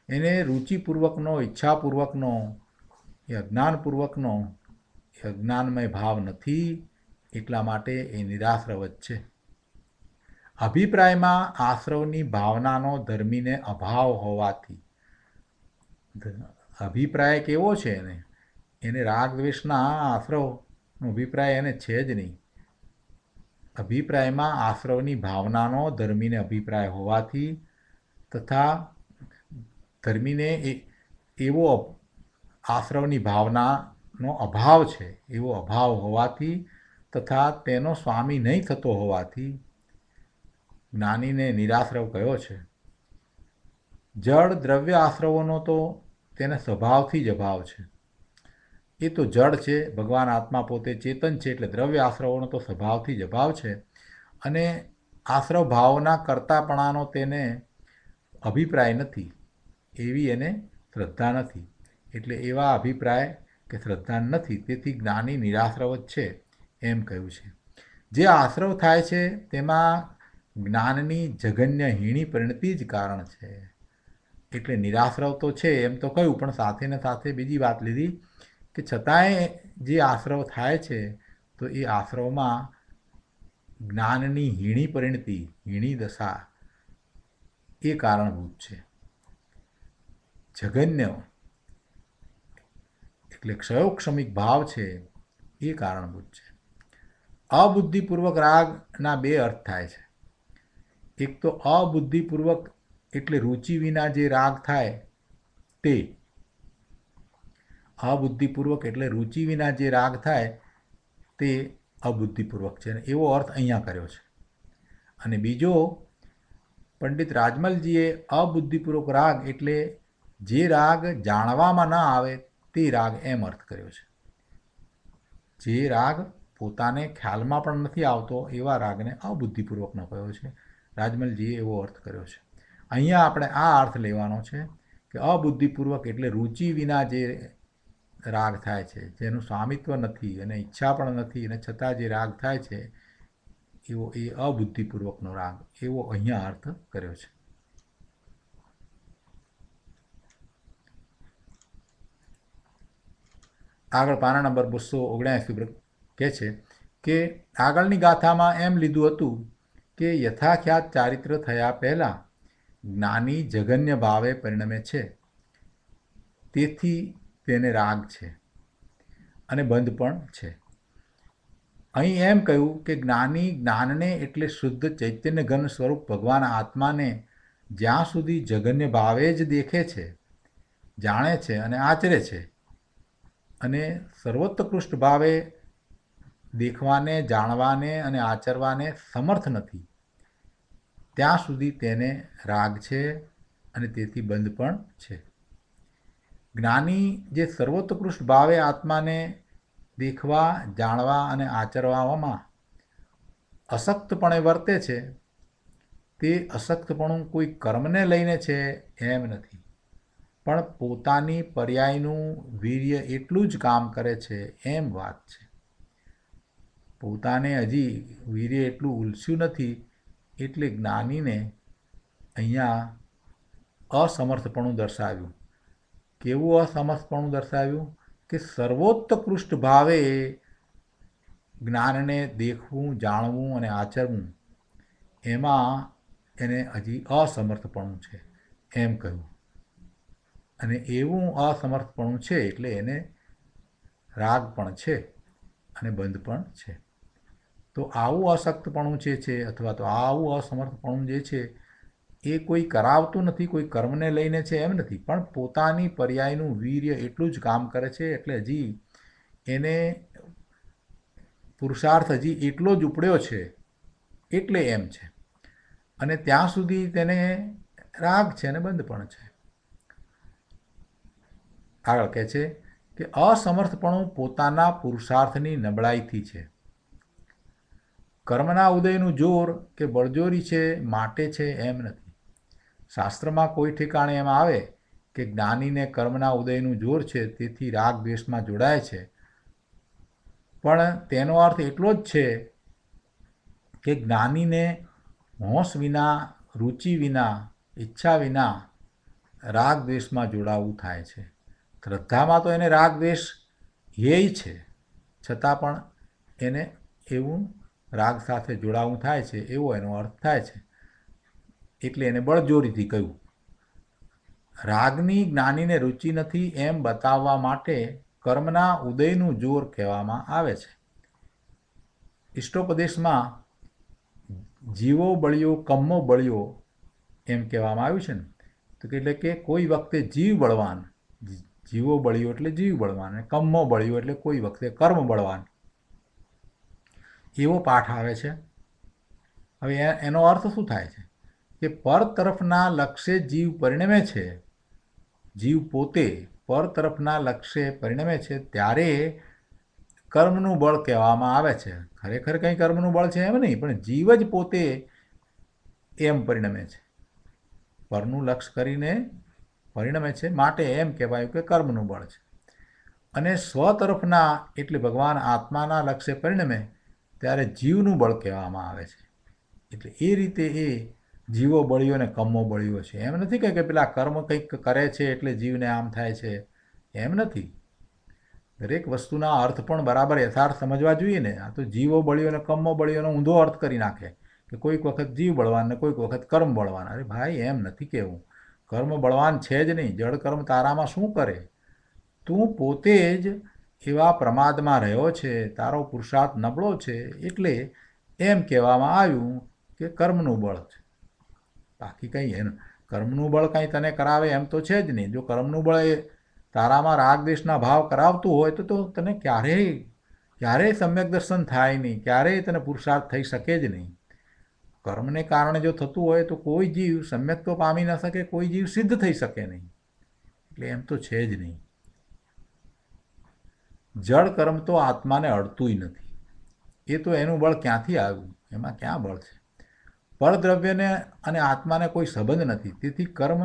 એને રુચિપૂર્વકનો, ઈચ્છાપૂર્વકનો, એ અજ્ઞાનપૂર્વકનો એ અજ્ઞાનમય ભાવ નથી, એટલા માટે એ નિરાશ્રવ જ છે. અભિપ્રાયમાં આશ્રવની ભાવનાનો ધર્મીને અભાવ હોવાથી, અભિપ્રાય કેવો છે એને રાગ દ્વેષના આશ્રવનો અભિપ્રાય એને છે જ નહીં. અભિપ્રાયમાં આશ્રવની ભાવનાનો ધર્મીને અભિપ્રાય હોવાથી તથા ધર્મીને એવો આશ્રવની ભાવનાનો અભાવ છે, એવો અભાવ હોવાથી તથા તેનો સ્વામી નહીં થતો હોવાથી જ્ઞાનીને નિરાશ્રવ કયો છે. જળ દ્રવ્ય આશ્રવોનો તો તેને સ્વભાવથી જ અભાવ છે. એ તો જળ છે, ભગવાન આત્મા પોતે ચેતન છે, એટલે દ્રવ્ય આશ્રવોનો તો સ્વભાવથી જ અભાવ છે. અને આશ્રવ ભાવના કરતાપણાનો તેને અભિપ્રાય નથી, એવી એને શ્રદ્ધા નથી. એટલે એવા અભિપ્રાય કે શ્રદ્ધા નથી, તેથી જ્ઞાની નિરાશ્રવ જ છે એમ કહ્યું છે. જે આશ્રવ થાય છે તેમાં જ્ઞાનની જઘન્ય હીણી પરિણતિ જ કારણ છે. એટલે નિરાશ્રવ તો છે એમ તો કહ્યું, પણ સાથે ને સાથે બીજી વાત લીધી કે છતાંય જે આશ્રવ થાય છે તો એ આશ્રવમાં જ્ઞાનની હીણી પરિણતિ, હીણી દશા એ કારણભૂત છે. જઘન્ય એટલે ક્ષયોક્ષમિક ભાવ છે એ કારણભૂત છે. અબુદ્ધિપૂર્વક રાગના બે અર્થ થાય છે. એક તો અબુદ્ધિપૂર્વક એટલે રુચિ વિના જે રાગ થાય તે, અબુદ્ધિપૂર્વક એટલે રુચિ વિના જે રાગ થાય તે અબુદ્ધિપૂર્વક છે, અને એવો અર્થ અહીંયા કર્યો છે. અને બીજો, પંડિત રાજમલજીએ અબુદ્ધિપૂર્વક રાગ એટલે જે રાગ જાણવામાં ન આવે તે રાગ એમ અર્થ કર્યો છે. જે રાગ પોતાને ખ્યાલમાં પણ નથી આવતો એવા રાગને અબુદ્ધિપૂર્વકનો કહ્યો છે. રાજમલજીએ એવો અર્થ કર્યો છે. અહીંયા આપણે આ અર્થ લેવાનો છે કે અબુદ્ધિપૂર્વક એટલે રુચિ વિના જે રાગ થાય છે, જેનું સ્વામિત્વ નથી અને ઈચ્છા પણ નથી, અને છતાં જે રાગ થાય છે એવો એ અબુદ્ધિપૂર્વકનો રાગ, એવો અહીંયા અર્થ કર્યો છે. આગળ પાના નંબર 279 કહે છે કે આગળની ગાથામાં એમ લીધું હતું કે યથાખ્યાત ચારિત્ર થયા પહેલાં જ્ઞાની જઘન્ય ભાવે પરિણમે છે, તેથી તેને રાગ છે અને બંધ પણ છે. અહીં એમ કહ્યું કે જ્ઞાની જ્ઞાનને એટલે શુદ્ધ ચૈતન્ય ઘન સ્વરૂપ ભગવાન આત્માને જ્યાં સુધી જઘન્ય ભાવે જ દેખે છે, જાણે છે અને આચરે છે, અને સર્વોત્કૃષ્ટ ભાવે દેખવાને, જાણવાને અને આચરવાને સમર્થ નથી, ત્યાં સુધી તેને રાગ છે અને તેથી બંધ પણ છે. જ્ઞાની જે સર્વોત્કૃષ્ટ ભાવે આત્માને દેખવા, જાણવા અને આચરવામાં અશક્તપણે વર્તે છે, તે અશક્તપણું કોઈ કર્મને લઈને છે એમ નથી, પણ પોતાની પર્યાયનું વીર્ય એટલું જ કામ કરે છે એમ વાત છે. પોતાને હજી વીર્ય એટલું ઉલસ્યું નથી, એટલે જ્ઞાનીને અહીંયા અસમર્થપણું દર્શાવ્યું. કેવું અસમર્થપણું દર્શાવ્યું કે સર્વોત્કૃષ્ટ ભાવે જ્ઞાનને દેખવું, જાણવું અને આચરવું એમાં એને હજી અસમર્થપણું છે એમ કહ્યું. અને એવું અસમર્થપણું છે એટલે એને રાગ પણ છે અને બંધ પણ છે. તો આવું અશક્તપણું જે છે, અથવા તો આવું અસમર્થપણું જે છે, એ કોઈ કરાવતું નથી, કોઈ કર્મને લઈને છે એમ નથી, પણ પોતાની પર્યાયનું વીર્ય એટલું જ કામ કરે છે, એટલે હજી એને પુરુષાર્થ હજી એટલો જ ઉપડ્યો છે એટલે એમ છે, અને ત્યાં સુધી તેને રાગ છે અને બંધ પણ છે. આગળ કહે છે કે અસમર્થપણું પોતાના પુરુષાર્થની નબળાઈથી છે. કર્મના ઉદયનું જોર કે બળજોરી છે માટે છે એમ નથી. શાસ્ત્રમાં કોઈ ઠેકાણે એમ આવે કે જ્ઞાનીને કર્મના ઉદયનું જોર છે, તેથી રાગ દ્વેષમાં જોડાય છે, પણ તેનો અર્થ એટલો જ છે કે જ્ઞાનીને હોશ વિના, રુચિ વિના, ઈચ્છા વિના રાગ દ્વેષમાં જોડાવું થાય છે. શ્રદ્ધામાં તો એને રાગ દ્વેષ હેય છે, છતાં પણ એને એવું રાગ સાથે જોડાવું થાય છે, એવો એનો અર્થ થાય છે. એટલે એને બળજોરીથી કહ્યું. રાગની જ્ઞાનીને રુચિ નથી એમ બતાવવા માટે કર્મના ઉદયનું જોર કહેવામાં આવે છે. ઇષ્ટોપદેશમાં જીવો બળ્યો કમ્મો બળ્યો એમ કહેવામાં આવ્યું છે ને, તો એટલે કે કોઈ વખતે જીવ બળવાન, જીવો બળ્યો એટલે જીવ બળવાન, અને કમ્મો બળ્યો એટલે કોઈ વખતે કર્મ બળવાન, એવો પાઠ આવે છે. હવે એનો અર્થ શું થાય છે કે પર તરફના લક્ષ્ય જીવ પરિણમે છે, જીવ પોતે પર તરફના લક્ષ્ય પરિણમે છે ત્યારે કર્મનું બળ કહેવામાં આવે છે. ખરેખર કંઈ કર્મનું બળ છે એમ નહીં, પણ જીવ જ પોતે એમ પરિણમે છે, પરનું લક્ષ્ય કરીને પરિણમે છે, માટે એમ કહેવાયું કે કર્મનું બળ છે. અને સ્વ તરફના એટલે ભગવાન આત્માના લક્ષ્ય પરિણમે ત્યારે જીવનું બળ કહેવામાં આવે છે. એટલે એ રીતે એ જીવો બળ્યો ને કમ્મો બળ્યો છે. એમ નથી કે પેલા કર્મ કંઈક કરે છે એટલે જીવને આમ થાય છે, એમ નથી. દરેક વસ્તુના અર્થ પણ બરાબર યથાર્થ સમજવા જોઈએ ને. આ તો જીવો બળ્યો ને કમ્મો બળ્યોનો ઊંધો અર્થ કરી નાખે કે કોઈક વખત જીવ બળવાન ને કોઈક વખત કર્મ બળવાન. અરે ભાઈ, એમ નથી કહેવું. કર્મ બળવાન છે જ નહીં. જળ કર્મ તારામાં શું કરે? તું પોતે જ એવા પ્રમાદમાં રહ્યો છે, તારો પુરુષાર્થ નબળો છે, એટલે એમ કહેવામાં આવ્યું કે કર્મનું બળ છે. બાકી કંઈ એનું કર્મનું બળ કાંઈ તને કરાવે એમ તો છે જ નહીં. જો કર્મનું બળ એ તારામાં રાગ દ્વેષના ભાવ કરાવતું હોય તો તને ક્યારેય સમ્યક દર્શન થાય નહીં, ક્યારેય તને પુરુષાર્થ થઈ શકે જ નહીં. કર્મને કારણે જો થતું હોય તો કોઈ જીવ સમ્યક તો પામી ન શકે, કોઈ જીવ સિદ્ધ થઈ શકે નહીં. એટલે એમ તો છે જ નહીં. જળ કર્મ તો આત્માને અડતુંય નથી. એ તો એનું બળ ક્યાંથી આવ્યું? એમાં ક્યાં બળ છે? પરદ્રવ્યને અને આત્માને કોઈ સંબંધ નથી. તેથી કર્મ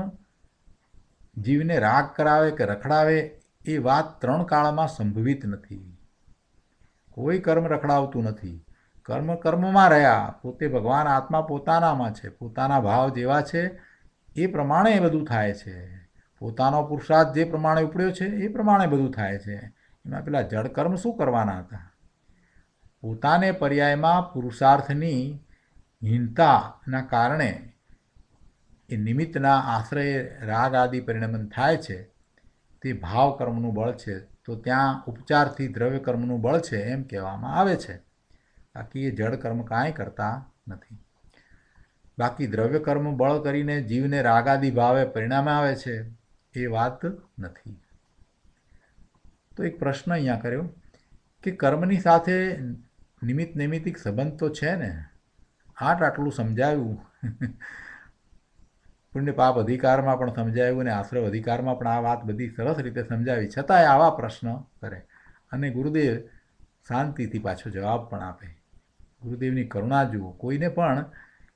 જીવને રાગ કરાવે કે રખડાવે એ વાત ત્રણ કાળમાં સંભવિત નથી. કોઈ કર્મ રખડાવતું નથી. કર્મ કર્મમાં રહ્યા, પોતે ભગવાન આત્મા પોતાનામાં છે, પોતાના ભાવ જેવા છે એ પ્રમાણે એ બધું થાય છે. પોતાનો પુરુષાર્થ જે પ્રમાણે ઉપડ્યો છે એ પ્રમાણે બધું થાય છે. એમાં પેલા જળ કર્મ શું કરવાના હતા? પોતાને પર્યાયમાં પુરુષાર્થની હીનતાના કારણે એ નિમિત્તના આશ્રય રાગ આદિ પરિણમન થાય છે, તે ભાવ કર્મનું બળ છે. તો ત્યાં ઉપચારથી દ્રવ્ય કર્મનું બળ છે એમ કહેવામાં આવે છે. બાકી એ જળ કર્મ કાંઈ કરતા નથી. બાકી દ્રવ્ય કર્મ બળ કરીને જીવને રાગાદી ભાવે પરિણામે આવે છે એ વાત નથી. તો એક પ્રશ્ન અહીંયા કર્યો કે કર્મની સાથે નિમિત્ત નૈમિત્તિક સંબંધ તો છે ને. આટલું સમજાવ્યું. પુણ્ય પાપ અધિકારમાં પણ સમજાવ્યું અને આશ્રય અધિકારમાં પણ આ વાત બધી સરસ રીતે સમજાવી, છતાંય આવા પ્રશ્ન કરે. અને ગુરુદેવ શાંતિથી પાછો જવાબ પણ આપે. ગુરુદેવની કરુણા જુઓ. કોઈને પણ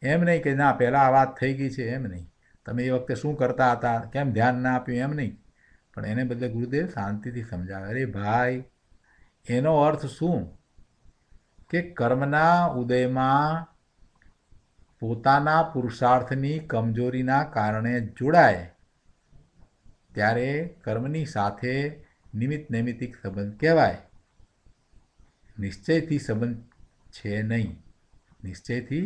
એમ નહીં કે ના પહેલાં આ વાત થઈ ગઈ છે, એમ નહીં. તમે એ વખતે શું કરતા હતા, કેમ ધ્યાન ના આપ્યું, એમ નહીં. પણ એને બદલે ગુરુદેવ શાંતિથી સમજાવે. અરે ભાઈ, એનો અર્થ શું કે કર્મના ઉદયમાં પોતાના પુરુષાર્થની કમજોરીના કારણે જોડાય ત્યારે કર્મની સાથે નિમિત્ત નૈમિત્તિક સંબંધ કહેવાય. નિશ્ચયથી સંબંધ છે નહીં. નિશ્ચયથી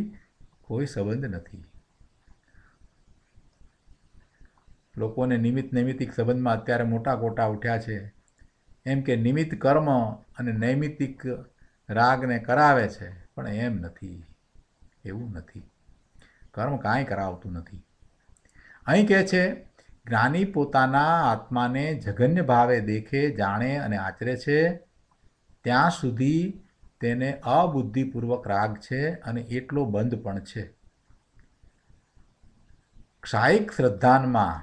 કોઈ સંબંધ નથી. લોકોને નિમિત્ત નૈમિત્તિક સંબંધમાં અત્યારે મોટા ગોટા ઉઠ્યા છે. એમ કે નિમિત્ત કર્મ અને નૈમિત્તિક રાગને કરાવે છે, પણ એમ નથી. એવું નથી. કર્મ કાંઈ કરાવતું નથી. અહીં કહે છે જ્ઞાની પોતાના આત્માને જઘન્ય ભાવે દેખે, જાણે અને આચરે છે ત્યાં સુધી તેને અબુદ્ધિપૂર્વક રાગ છે અને એટલો બંધ પણ છે. ક્ષાયિક શ્રદ્ધાનમાં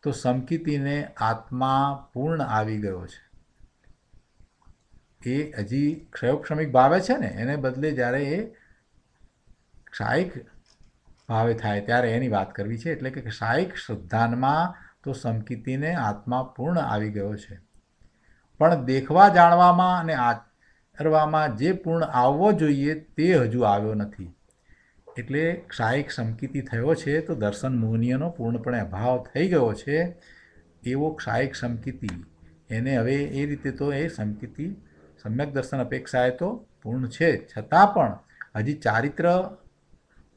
તો સમકીતીને આત્મા પૂર્ણ આવી ગયો છે. એ હજી ક્ષયોક્ષમિક ભાવે છે ને, એને બદલે જ્યારે એ ક્ષાયિક ભાવે થાય ત્યારે એની વાત કરવી છે. એટલે કે ક્ષાયિક શ્રદ્ધાનમાં તો સમકીતીને આત્મા પૂર્ણ આવી ગયો છે. પણ દેખવા જાણવામાં અને આચરવામાં જે પૂર્ણ આવવો જોઈએ તે હજુ આવ્યો નથી. એટલે ક્ષાયિક સંકિતિ થયો છે તો દર્શન મોહનીયનો પૂર્ણપણે અભાવ થઈ ગયો છે. એવો ક્ષાયિક સંકિતિ એને હવે એ રીતે તો એ સંકિતિ સમ્યક દર્શન અપેક્ષાએ તો પૂર્ણ છે, છતાં પણ હજી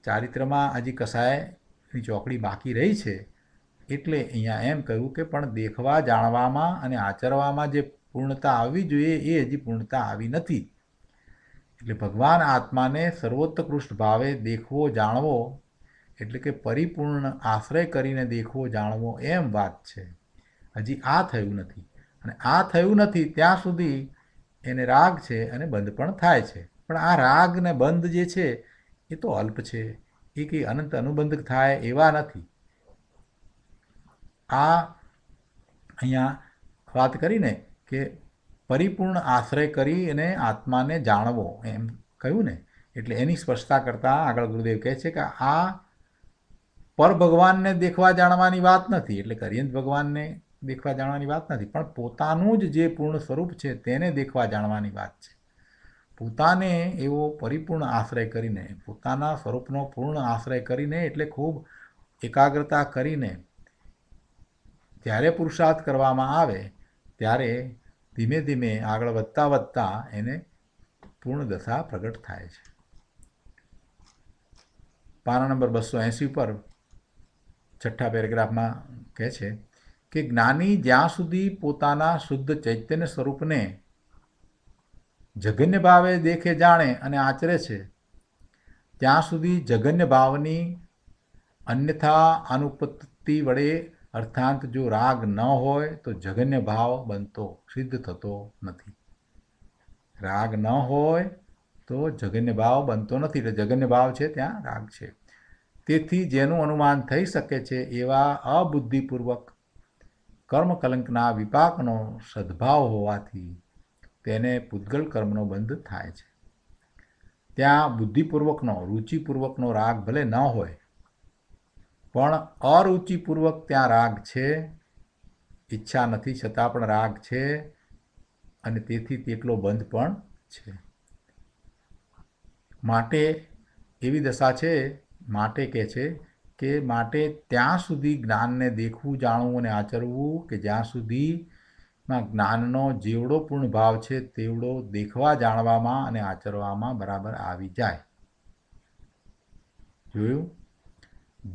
ચારિત્રમાં હજી કસાયની ચોકડી બાકી રહી છે. એટલે અહીંયા એમ કહ્યું કે પણ દેખવા જાણવામાં અને આચરવામાં જે પૂર્ણતા આવવી જોઈએ એ હજી પૂર્ણતા આવી નથી. એટલે ભગવાન આત્માને સર્વોત્કૃષ્ટ ભાવે દેખવો જાણવો એટલે કે પરિપૂર્ણ આશ્રય કરીને દેખવો જાણવો એમ વાત છે. હજી આ થયું નથી, અને આ થયું નથી ત્યાં સુધી એને રાગ છે અને બંધ પણ થાય છે. પણ આ રાગ ને બંધ જે છે એ તો અલ્પ છે, એ કંઈ અનંત અનુબંધ થાય એવા નથી. આ અહીંયા વાત કરીને કે પરિપૂર્ણ આશ્રય કરી અને આત્માને જાણવો એમ કહ્યું ને, એટલે એની સ્પષ્ટતા કરતાં આગળ ગુરુદેવ કહે છે કે આ પર ભગવાનને દેખવા જાણવાની વાત નથી, એટલે હરિયંત ભગવાનને દેખવા જાણવાની વાત નથી, પણ પોતાનું જ જે પૂર્ણ સ્વરૂપ છે તેને દેખવા જાણવાની વાત છે. પોતાને એવો પરિપૂર્ણ આશ્રય કરીને, પોતાના સ્વરૂપનો પૂર્ણ આશ્રય કરીને, એટલે ખૂબ એકાગ્રતા કરીને જ્યારે પુરુષાર્થ કરવામાં આવે ત્યારે ધીમે ધીમે આગળ વધતા વધતા એને પૂર્ણ દશા પ્રગટ થાય છે. પાના નંબર 280 પર છઠ્ઠા પેરેગ્રાફમાં કહે છે કે જ્ઞાની જ્યાં સુધી પોતાના શુદ્ધ ચૈતન્ય સ્વરૂપને જગન્ય ભાવે દેખે જાણે અને આચરે છે ત્યાં સુધી જગન્ય ભાવની અન્યથા અનુપત્તિ વડે, અર્થાત જો રાગ ન હોય તો જગન્ય ભાવ બનતો સિદ્ધ થતો નથી. રાગ ન હોય તો જગન્ય ભાવ બનતો નથી, એટલે જગન્ય ભાવ છે ત્યાં રાગ છે. તેથી જેનું અનુમાન થઈ શકે છે એવા અબુદ્ધિપૂર્વક કર્મકલંકના વિપાકનો સદ્ભાવ હોવાથી તેને પૂતગલ કર્મનો બંધ થાય છે. ત્યાં બુદ્ધિપૂર્વકનો, રુચિપૂર્વકનો રાગ ભલે ન હોય પણ અરુચિપૂર્વક ત્યાં રાગ છે, ઈચ્છા નથી છતાં પણ રાગ છે, અને તેથી તેટલો બંધ પણ છે. માટે એવી દશા છે, માટે કહે છે કે માટે ત્યાં સુધી જ્ઞાનને દેખવું, જાણવું અને આચરવું કે જ્યાં સુધીમાં જ્ઞાનનો જેવડો પૂર્ણ ભાવ છે તેવડો દેખવા જાણવામાં અને આચરવામાં બરાબર આવી જાય. જોયું?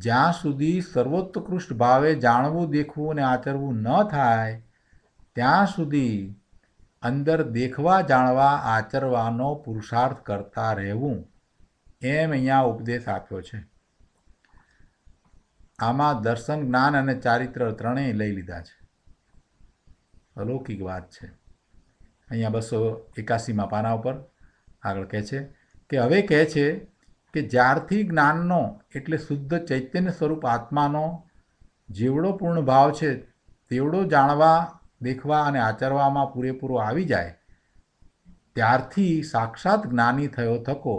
જ્યાં સુધી સર્વોત્કૃષ્ટ ભાવે જાણવું, દેખવું અને આચરવું ન થાય ત્યાં સુધી અંદર દેખવા, જાણવા, આચરવાનો પુરુષાર્થ કરતા રહેવું, એમ અહીંયા ઉપદેશ આપ્યો છે. આમાં દર્શન, જ્ઞાન અને ચારિત્ર ત્રણેય લઈ લીધા છે. અલૌકિક વાત છે. અહીંયા 281માં પાના ઉપર આગળ કહે છે કે હવે કહે છે કે જ્યારથી જ્ઞાનનો એટલે શુદ્ધ ચૈતન્ય સ્વરૂપ આત્માનો જેવડો પૂર્ણ ભાવ છે તેવડો જાણવા, દેખવા અને આચરવામાં પૂરેપૂરો આવી જાય ત્યારથી સાક્ષાત જ્ઞાની થયો થકો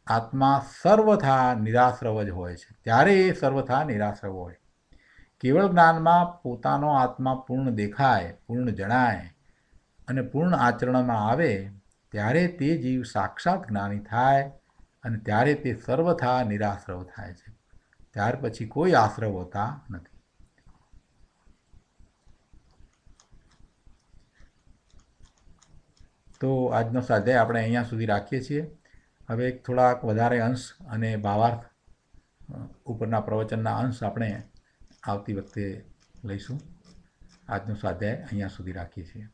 આત્મા સર્વથા નિરાશ્રવ જ હોય છે. ત્યારે એ સર્વથા નિરાશ્રવ હોય. કેવળ જ્ઞાનમાં પોતાનો આત્મા પૂર્ણ દેખાય, પૂર્ણ જણાય અને પૂર્ણ આચરણમાં આવે ત્યારે તે જીવ સાક્ષાત જ્ઞાની થાય, અને ત્યારે તે સર્વથા નિરાશ્રવ થાય છે. ત્યાર પછી કોઈ આશ્રવ હોતા નથી. તો આજનો સ્વાધ્યાય આપણે અહીંયા સુધી રાખીએ છીએ. હવે થોડાક વધારે અંશ અને ભાવાર્થ ઉપરના પ્રવચનના અંશ આપણે આવતી વખતે લઈશું. આજનો સ્વાધ્યાય અહીંયા સુધી રાખીએ છીએ.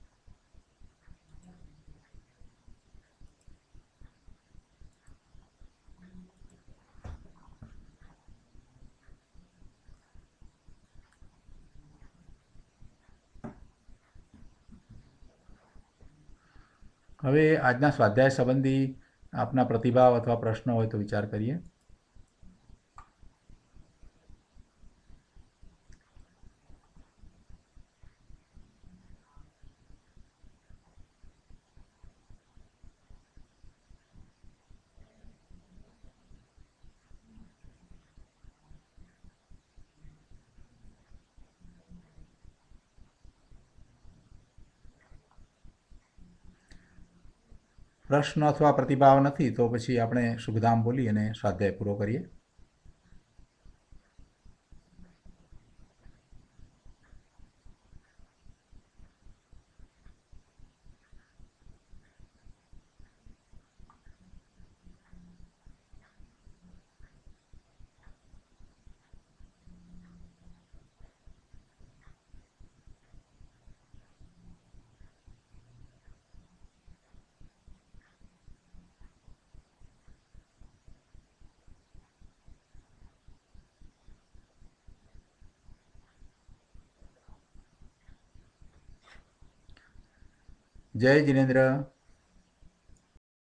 હવે આજના સ્વાધ્યાય સંબંધી આપના પ્રતિભાવ અથવા પ્રશ્નો હોય તો વિચાર કરીએ. પ્રશ્ન અથવા પ્રતિભાવ નથી તો પછી આપણે શુભધામ બોલી અને સ્વાધ્યાય પૂરો કરીએ. જય જિનેન્દ્ર.